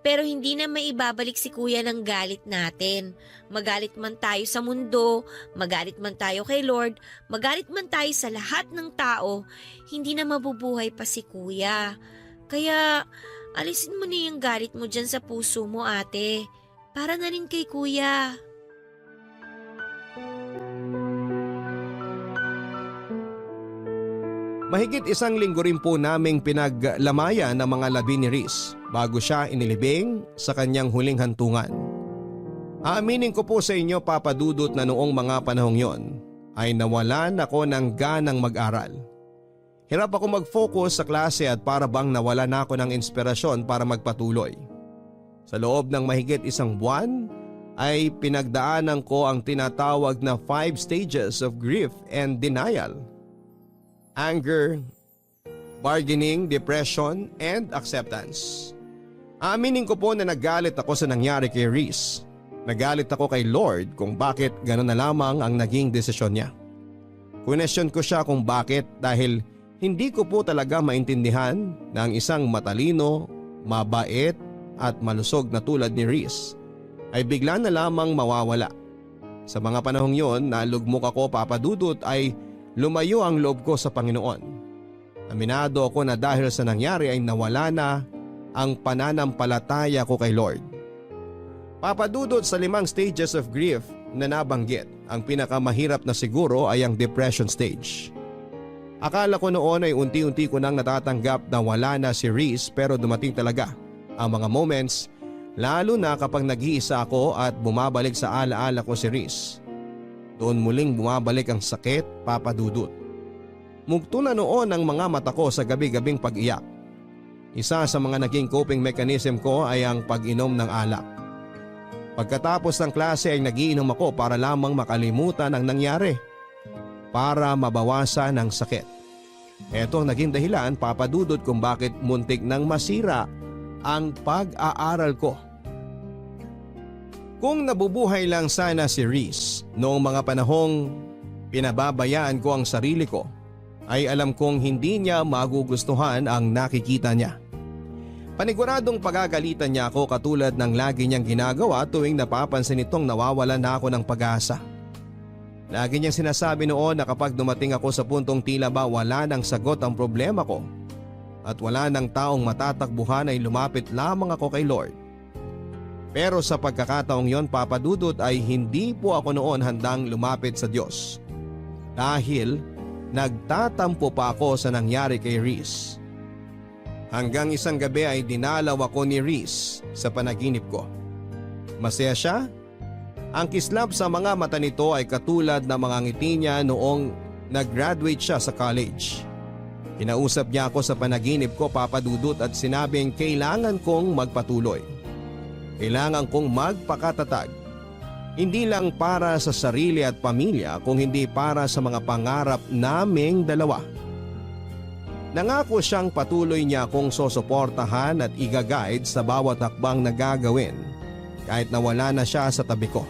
Pero hindi na maibabalik si kuya ng galit natin. Magalit man tayo sa mundo, magalit man tayo kay Lord, magalit man tayo sa lahat ng tao, hindi na mabubuhay pa si kuya. Kaya alisin mo na yung galit mo dyan sa puso mo, ate. Para na rin kay kuya. Mahigit 1 linggo rin po naming pinaglamayan ng mga labi ni Riz bago siya inilibing sa kanyang huling hantungan. Aaminin ko po sa inyo Papa Dudut na noong mga panahong yon ay nawalan ako ng ganang mag-aral. Hirap ako mag-focus sa klase at para bang nawalan ako ng inspirasyon para magpatuloy. Sa loob ng mahigit 1 buwan ay pinagdaanan ko ang tinatawag na 5 stages of grief and denial. Anger, bargaining, depression, and acceptance. Aminin ko po na nagalit ako sa nangyari kay Reese. Nagalit ako kay Lord kung bakit gano'n na lamang ang naging desisyon niya. Question ko siya kung bakit dahil hindi ko po talaga maintindihan na ang isang matalino, mabait at malusog na tulad ni Reese ay bigla na lamang mawawala. Sa mga panahong yon na lugmok ako Papa Dudut ay lumayo ang loob ko sa Panginoon. Aminado ako na dahil sa nangyari ay nawala na ang pananampalataya ko kay Lord. Papa Dudut, sa 5 stages of grief na nabanggit, ang pinakamahirap na siguro ay ang depression stage. Akala ko noon ay unti-unti ko nang natatanggap na wala na si Reese pero dumating talaga ang mga moments lalo na kapag nag-iisa ako at bumabalik sa alaala ko si Reese. Doon muling bumabalik ang sakit, Papa Dudut. Mugto na noon ang mga mata ko sa gabi-gabing pag-iyak. Isa sa mga naging coping mechanism ko ay ang pag-inom ng alak. Pagkatapos ng klase ay nagiinom ako para lamang makalimutan ang nangyari. Para mabawasan ang sakit. Ito ang naging dahilan Papa Dudut kung bakit muntik nang masira ang pag-aaral ko. Kung nabubuhay lang sana si Reese noong mga panahong pinababayaan ko ang sarili ko, ay alam kong hindi niya magugustuhan ang nakikita niya. Paniguradong pagagalitan niya ako katulad ng lagi niyang ginagawa tuwing napapansin itong nawawalan na ako ng pag-asa. Lagi niyang sinasabi noon na kapag dumating ako sa puntong tila ba wala nang sagot ang problema ko at wala nang taong matatakbuhan ay lumapit lamang ako kay Lord. Pero sa pagkakataong yon Papa Dudut ay hindi po ako noon handang lumapit sa Diyos. Dahil nagtatampo pa ako sa nangyari kay Reese. Hanggang isang gabi ay dinalaw ako ni Reese sa panaginip ko. Masaya siya? Ang kislap sa mga mata nito ay katulad ng mga ngiti niya noong nag-graduate siya sa college. Kinausap niya ako sa panaginip ko Papa Dudut at sinabing kailangan kong magpatuloy. Kailangan kong magpakatatag. Hindi lang para sa sarili at pamilya kung hindi para sa mga pangarap naming dalawa. Nangako siyang patuloy niya akong sosuportahan at i-guide sa bawat hakbang na gagawin kahit na wala na siya sa tabi ko.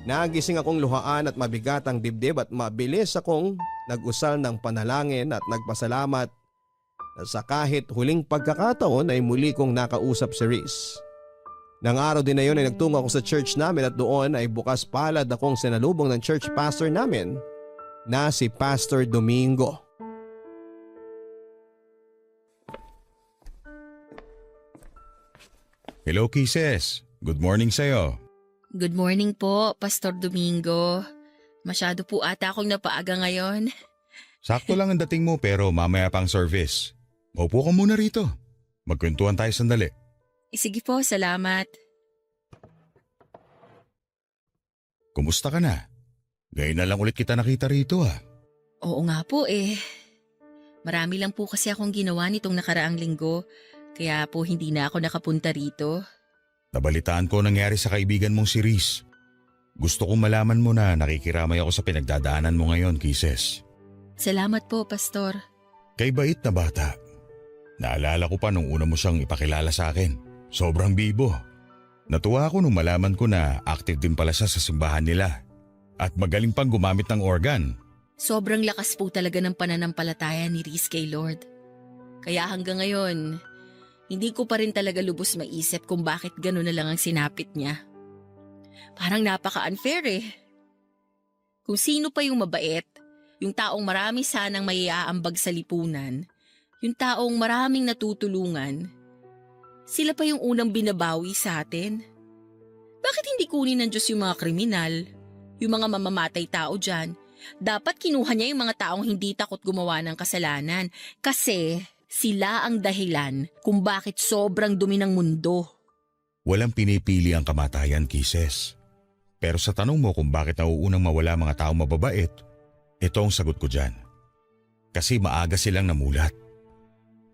Nagising akong luhaan at mabigat ang dibdib at mabilis akong nag-usal ng panalangin at nagpasalamat na sa kahit huling pagkakataon ay muli kong nakausap si Reese. Nang araw din na yun ay nagtungo ako sa church namin at doon ay bukas palad akong sinalubong ng church pastor namin na si Pastor Domingo. Hello Kisses, good morning sa'yo. Good morning po, Pastor Domingo. Masyado po ata akong napaaga ngayon. Sakto lang ang dating mo pero mamaya pang service. Maupo ka muna rito. Magkwentuhan tayo sandali. Sige po, salamat. Kumusta ka na? Ngayon na lang ulit kita nakita rito Oo nga po eh. Marami lang po kasi akong ginawa nitong nakaraang linggo. Kaya po hindi na ako nakapunta rito. Nabalitaan ko nangyari sa kaibigan mong si Reese. Gusto kong malaman mo na nakikiramay ako sa pinagdadaanan mo ngayon, Kisses. Salamat po, Pastor. Kay bait na bata. Naalala ko pa nung una mo siyang ipakilala sa akin. Sobrang bibo. Natuwa ako nung malaman ko na active din pala siya sa simbahan nila. At magaling pang gumamit ng organ. Sobrang lakas po talaga ng pananampalataya ni Reese kay Lord. Kaya hanggang ngayon, hindi ko pa rin talaga lubos maisip kung bakit gano'n na lang ang sinapit niya. Parang napaka-unfair eh. Kung sino pa yung mabait, yung taong marami sanang maiaambag sa lipunan, yung taong maraming natutulungan, sila pa yung unang binabawi sa atin. Bakit hindi kunin ng Diyos yung mga kriminal, yung mga mamamatay tao dyan? Dapat kinuha niya yung mga taong hindi takot gumawa ng kasalanan kasi sila ang dahilan kung bakit sobrang dumi ng mundo. Walang pinipili ang kamatayan, Kisses. Pero sa tanong mo kung bakit nauunang mawala mga tao mababait, ito ang sagot ko dyan. Kasi maaga silang namulat.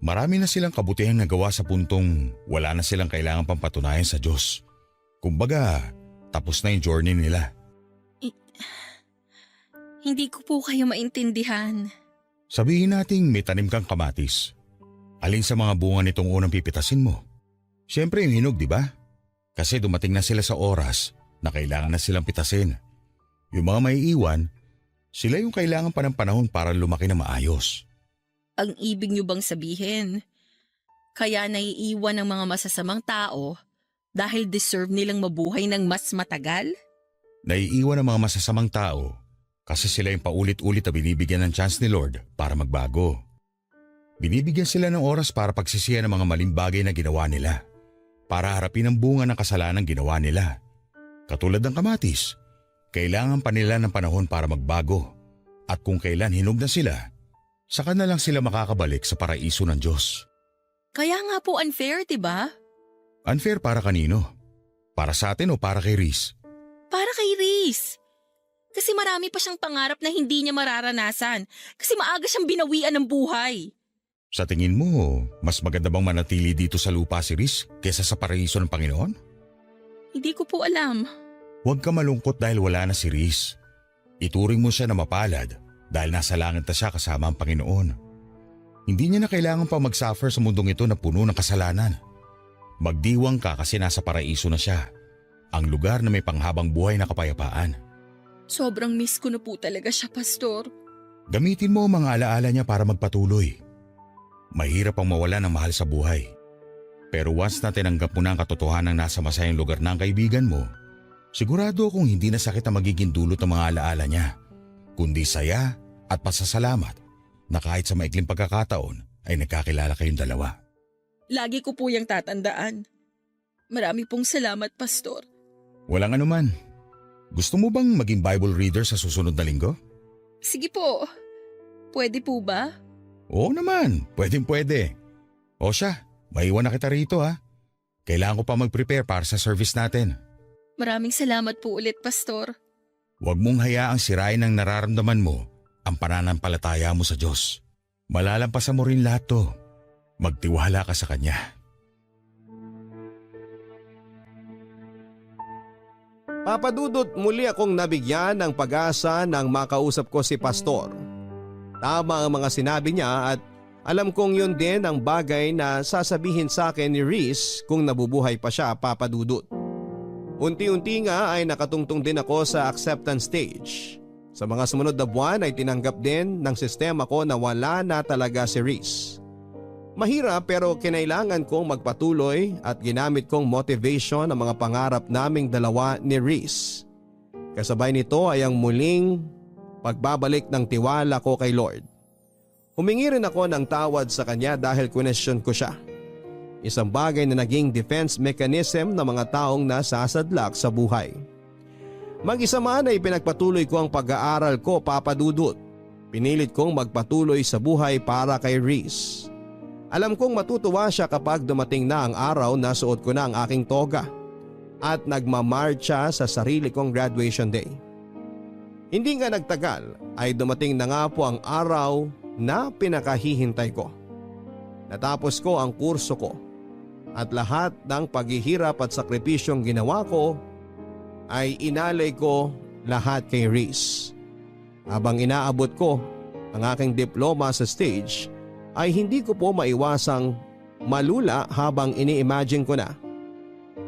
Marami na silang kabutihang nagawa sa puntong wala na silang kailangan pang patunayan sa Diyos. Kumbaga, tapos na yung journey nila. Hindi ko po kayo maintindihan. Sabihin nating may tanim kang kamatis. Alin sa mga bunga nitong unang pipitasin mo? Siyempre yung hinog, di ba? Kasi dumating na sila sa oras na kailangan na silang pitasin. Yung mga may iwan, sila yung kailangan pa ng panahon para lumaki na maayos. Ang ibig niyo bang sabihin, kaya naiiwan ng mga masasamang tao dahil deserve nilang mabuhay ng mas matagal? Naiiwan ang mga masasamang tao kasi sila yung paulit-ulit na binibigyan ng chance ni Lord para magbago. Binibigyan sila ng oras para pagsisihan ng mga maling bagay na ginawa nila, para harapin ang bunga ng kasalanan ginawa nila. Katulad ng kamatis, kailangan pa nila ng panahon para magbago, at kung kailan hinog na sila, saka na lang sila makakabalik sa paraiso ng Diyos. Kaya nga po unfair, diba? Unfair para kanino? Para sa atin o para kay Reese? Para kay Reese. Kasi marami pa siyang pangarap na hindi niya mararanasan kasi maaga siyang binawian ng buhay. Sa tingin mo, mas maganda bang manatili dito sa lupa si Reese kesa sa paraiso ng Panginoon? Hindi ko po alam. Huwag ka malungkot dahil wala na si Reese. Ituring mo siya na mapalad dahil nasa langit na siya kasama ang Panginoon. Hindi niya na kailangan pa mag-suffer sa mundong ito na puno ng kasalanan. Magdiwang ka kasi nasa paraiso na siya, ang lugar na may panghabang buhay na kapayapaan. Sobrang miss ko na po talaga siya, Pastor. Gamitin mo ang mga alaala niya para magpatuloy. Mahirap ang mawala ng mahal sa buhay. Pero once na tinanggap mo na ang katotohanan nasa masayang lugar ng kaibigan mo, sigurado akong hindi na sakit ang magiging dulot ng mga alaala niya, kundi saya at pasasalamat na kahit sa maikling pagkakataon ay nagkakilala kayong dalawa. Lagi ko po yung tatandaan. Marami pong salamat, Pastor. Walang anuman. Gusto mo bang maging Bible reader sa susunod na linggo? Sige po. Pwede po ba? Oo naman, pwede. O siya, maiwan na kita rito ha. Kailangan ko pa mag-prepare para sa service natin. Maraming salamat po ulit, Pastor. Huwag mong hayaang sirain ang nararamdaman mo ang pananampalataya mo sa Diyos. Malalampasan mo rin lahat to. Magtiwala ka sa Kanya. Papadudot, muli akong nabigyan ng pag-asa nang makausap ko si Pastor. Tama ang mga sinabi niya at alam kong yun din ang bagay na sasabihin sa akin ni Reese kung nabubuhay pa siya, Papadudot. Unti-unti nga ay nakatungtong din ako sa acceptance stage. Sa mga sumunod na buwan ay tinanggap din ng sistema ko na wala na talaga si Reese. Mahirap pero kinailangan kong magpatuloy at ginamit kong motivation ang mga pangarap naming dalawa ni Reese. Kasabay nito ay ang muling pagbabalik ng tiwala ko kay Lord. Humingi rin ako ng tawad sa kanya dahil question ko siya. Isang bagay na naging defense mechanism ng mga taong nasasadlak sa buhay. Mag-isa man ay pinagpatuloy ko ang pag-aaral ko, Papadudot. Pinilit kong magpatuloy sa buhay para kay Reese. Alam kong matutuwa siya kapag dumating na ang araw na suot ko na ang aking toga at nagmamarcha sa sarili kong graduation day. Hindi nga nagtagal ay dumating na nga po ang araw na pinakahihintay ko. Natapos ko ang kurso ko at lahat ng paghihirap at sakripisyong ginawa ko ay inalay ko lahat kay Reese. Habang inaabot ko ang aking diploma sa stage ay hindi ko po maiwasang malula habang ini-imagine ko na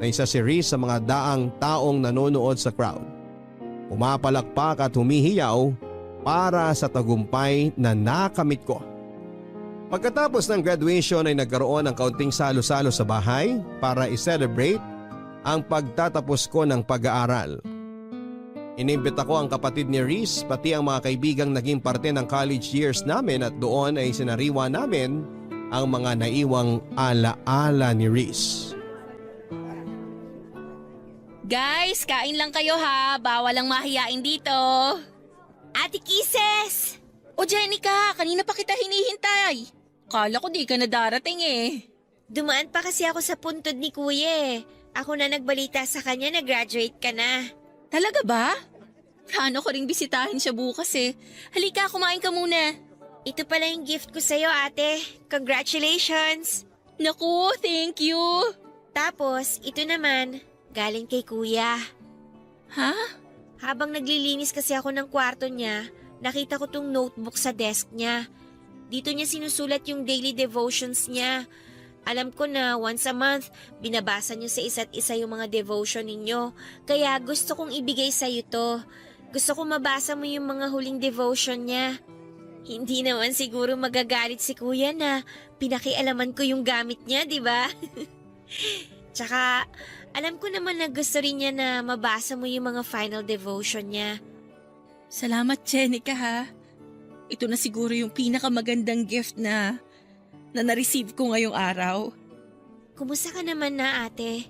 isa si Reese sa mga daang taong nanonood sa crowd. Pumapalakpak at humihiyaw para sa tagumpay na nakamit ko. Pagkatapos ng graduation ay nagkaroon ng kaunting salo-salo sa bahay para i-celebrate ang pagtatapos ko ng pag-aaral. Inimbita ko ang kapatid ni Reese pati ang mga kaibigang naging parte ng college years namin at doon ay sinariwa namin ang mga naiwang ala-ala ni Reese. Guys, kain lang kayo ha. Bawal ang mahiyain dito. Ate Kisses! O Jenica, kanina pa kita hinihintay. Kala ko di ka na darating eh. Dumaan pa kasi ako sa puntod ni Kuya eh. Ako na nagbalita sa kanya na graduate ka na. Talaga ba? Plano ko ring bisitahin siya bukas eh. Halika, kumain ka muna. Ito pala yung gift ko sa'yo, ate. Congratulations! Naku, thank you. Tapos, ito naman, galing kay kuya. Ha? Habang naglilinis kasi ako ng kwarto niya, nakita ko tong notebook sa desk niya. Dito niya sinusulat yung daily devotions niya. Alam ko na once a month, binabasa niyo sa isa't isa yung mga devotion ninyo. Kaya gusto kong ibigay sa'yo to. Gusto kong mabasa mo yung mga huling devotion niya. Hindi naman siguro magagalit si kuya na pinakialaman ko yung gamit niya, di ba? Tsaka, alam ko naman na gusto rin niya na mabasa mo yung mga final devotion niya. Salamat, Jenica ha. Ito na siguro yung pinakamagandang gift na na-receive ko ngayong araw. Kumusta ka naman na, ate?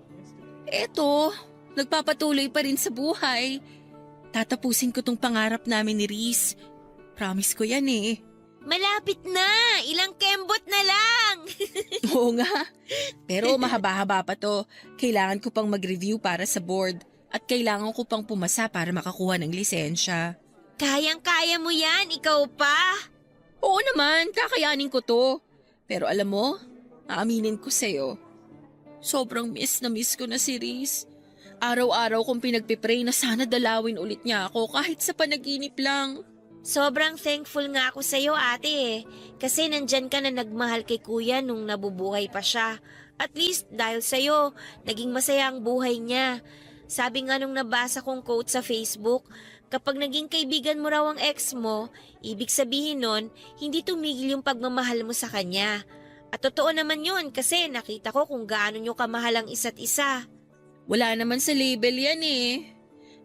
Eto, nagpapatuloy pa rin sa buhay. Tatapusin ko tong pangarap namin ni Reese. Promise ko yan eh. Malapit na! Ilang kembot na lang! Oo nga. Pero mahaba-haba pa to. Kailangan ko pang mag-review para sa board. At kailangan ko pang pumasa para makakuha ng lisensya. Kayang-kaya mo yan, ikaw pa! Oo naman, kakayanin ko to. Pero alam mo, aaminin ko sa'yo. Sobrang miss ko na si Reese. Araw-araw kong pinagpipray na sana dalawin ulit niya ako kahit sa panaginip lang. Sobrang thankful nga ako sa'yo, ate eh. Kasi nandyan ka na nagmahal kay kuya nung nabubuhay pa siya. At least dahil sa'yo, naging masaya ang buhay niya. Sabi nga nung nabasa kong quote sa Facebook, kapag naging kaibigan mo raw ang ex mo, ibig sabihin nun, hindi tumigil yung pagmamahal mo sa kanya. At totoo naman yun kasi nakita ko kung gaano nyo kamahal ang isa't isa. Wala naman sa label yan eh.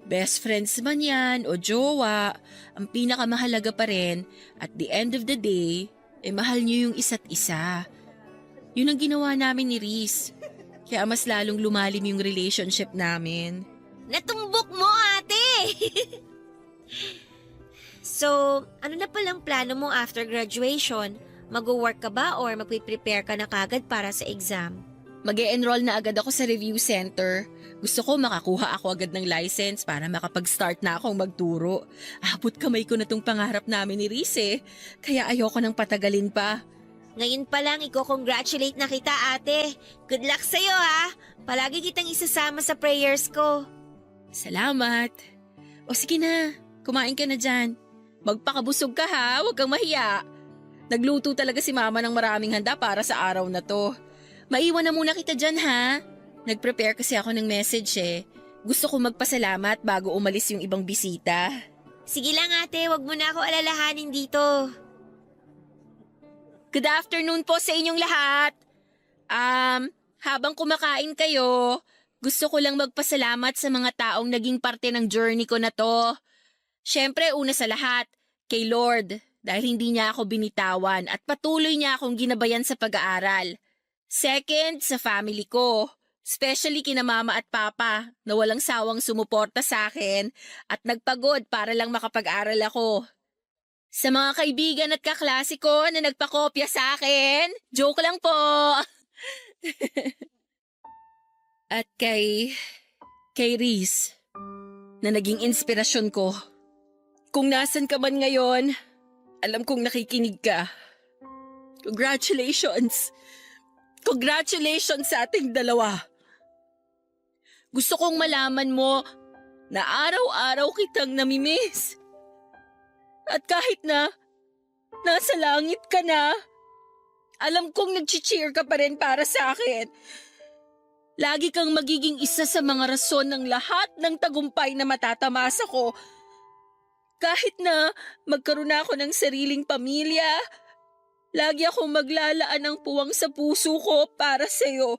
Best friends man yan o jowa, ang pinakamahalaga pa rin, at the end of the day, mahal niyo yung isa't isa. Yun ang ginawa namin ni Reese. Kaya mas lalong lumalim yung relationship namin. Natumbok mo, ate! So, ano na palang plano mo after graduation? Mag-work ka ba or magpe-prepare ka na kagad para sa exam? Mag-e-enroll na agad ako sa review center. Gusto ko makakuha ako agad ng license para makapag-start na akong magturo. Abot kamay ko na tong pangarap namin ni Reese eh. Kaya ayoko nang patagalin pa. Ngayon pa lang, i-congratulate na kita, ate. Good luck sa'yo, ha? Palagi kitang isasama sa prayers ko. Salamat. O sige na, kumain ka na dyan. Magpakabusog ka ha, huwag kang mahiya. Nagluto talaga si mama ng maraming handa para sa araw na to. Maiwan na muna kita dyan ha. Nag-prepare kasi ako ng message eh. Gusto ko magpasalamat bago umalis yung ibang bisita. Sige lang, ate, wag mo na ako alalahanin dito. Good afternoon po sa inyong lahat. Habang kumakain kayo, gusto ko lang magpasalamat sa mga taong naging parte ng journey ko na to. Siyempre, una sa lahat, kay Lord, dahil hindi niya ako binitawan at patuloy niya akong ginabayan sa pag-aaral. Second, sa family ko, especially kina mama at papa na walang sawang sumuporta sa akin at nagpagod para lang makapag-aral ako. Sa mga kaibigan at kaklase ko na nagpakopya sa akin, joke lang po. At kay Reese, na naging inspirasyon ko. Kung nasan ka man ngayon, alam kong nakikinig ka. Congratulations! Congratulations sa ating dalawa! Gusto kong malaman mo na araw-araw kitang namimiss. At kahit na nasa langit ka na, alam kong nag-cheer ka pa rin para sa akin. Lagi kang magiging isa sa mga rason ng lahat ng tagumpay na matatamasa ko. Kahit na magkaroon ako ng sariling pamilya, lagi akong maglalaan ng puwang sa puso ko para sa'yo.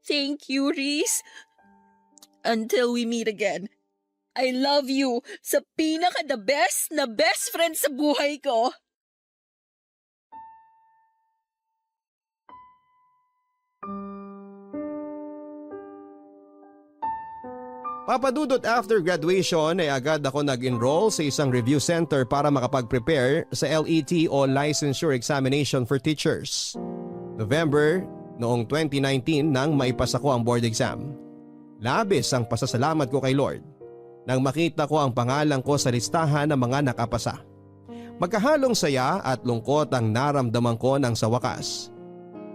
Thank you, Reese. Until we meet again. I love you sa pinaka-the best na best friend sa buhay ko. Papa Dudut, after graduation ay agad ako nag-enroll sa isang review center para makapag-prepare sa LET o Licensure Examination for Teachers. November, noong 2019 nang maipasa ko ang board exam. Labis ang pasasalamat ko kay Lord nang makita ko ang pangalan ko sa listahan ng mga nakapasa. Magkahalong saya at lungkot ang naramdaman ko nang sa wakas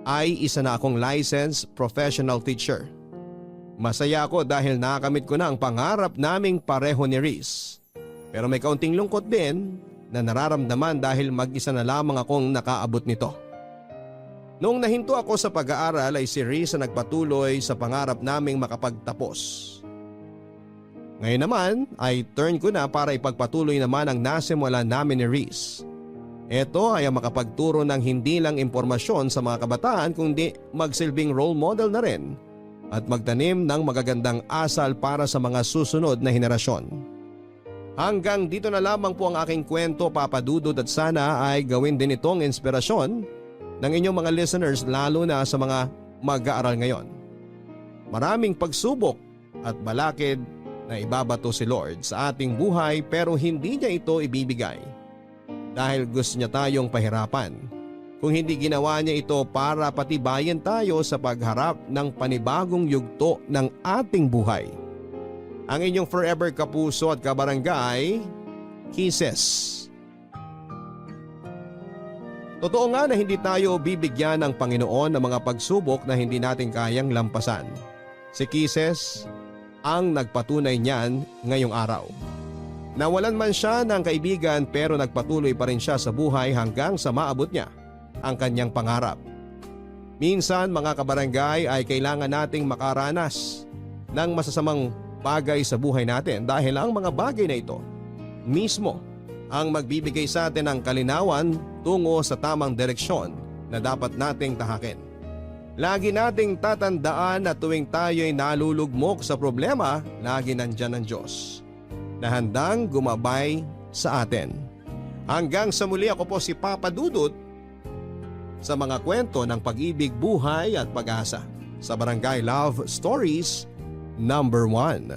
ay isa na akong licensed professional teacher. Masaya ako dahil nakamit ko na ang pangarap naming pareho ni Riz. Pero may kaunting lungkot din na nararamdaman dahil mag-isa na lamang akong nakaabot nito. Noong nahinto ako sa pag-aaral ay si Riz ang nagpatuloy sa pangarap naming makapagtapos. Ngayon naman ay turn ko na para ipagpatuloy naman ang nasimulan namin ni Riz. Ito ay ang makapagturo ng hindi lang impormasyon sa mga kabataan kundi magsilbing role model na rin at magtanim ng magagandang asal para sa mga susunod na henerasyon. Hanggang dito na lamang po ang aking kwento, Papa Dudut, at sana ay gawin din itong inspirasyon ng inyong mga listeners lalo na sa mga mag-aaral ngayon. Maraming pagsubok at balakid na ibabato si Lord sa ating buhay pero hindi niya ito ibibigay dahil gusto niya tayong pahirapan. Kung hindi ginawa niya ito para patibayin tayo sa pagharap ng panibagong yugto ng ating buhay. Ang inyong forever kapuso at kabarangay, Kisses. Totoo nga na hindi tayo bibigyan ng Panginoon ng mga pagsubok na hindi natin kayang lampasan. Si Kisses ang nagpatunay niyan ngayong araw. Nawalan man siya ng kaibigan pero nagpatuloy pa rin siya sa buhay hanggang sa maabot niya ang kanyang pangarap. Minsan mga kabarangay ay kailangan nating makaranas ng masasamang bagay sa buhay natin dahil ang mga bagay na ito mismo ang magbibigay sa atin ng kalinawan tungo sa tamang direksyon na dapat nating tahakin. Lagi nating tatandaan na tuwing tayo'y nalulugmok sa problema, lagi nandyan ang Diyos na handang gumabay sa atin. Hanggang sa muli, ako po si Papa Dudut sa mga kwento ng pag-ibig, buhay at pag-asa sa Barangay Love Stories number 1.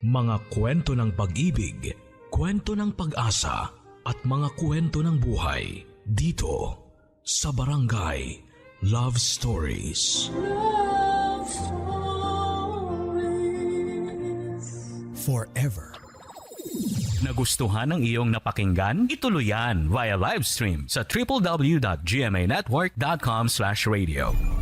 Mga kwento ng pag-ibig, kwento ng pag-asa at mga kwento ng buhay dito sa Barangay Love Stories. Love Stories. Forever. Nagustuhan ng iyong napakinggan? Ituloy yan via live stream sa www.gmanetwork.com/radio.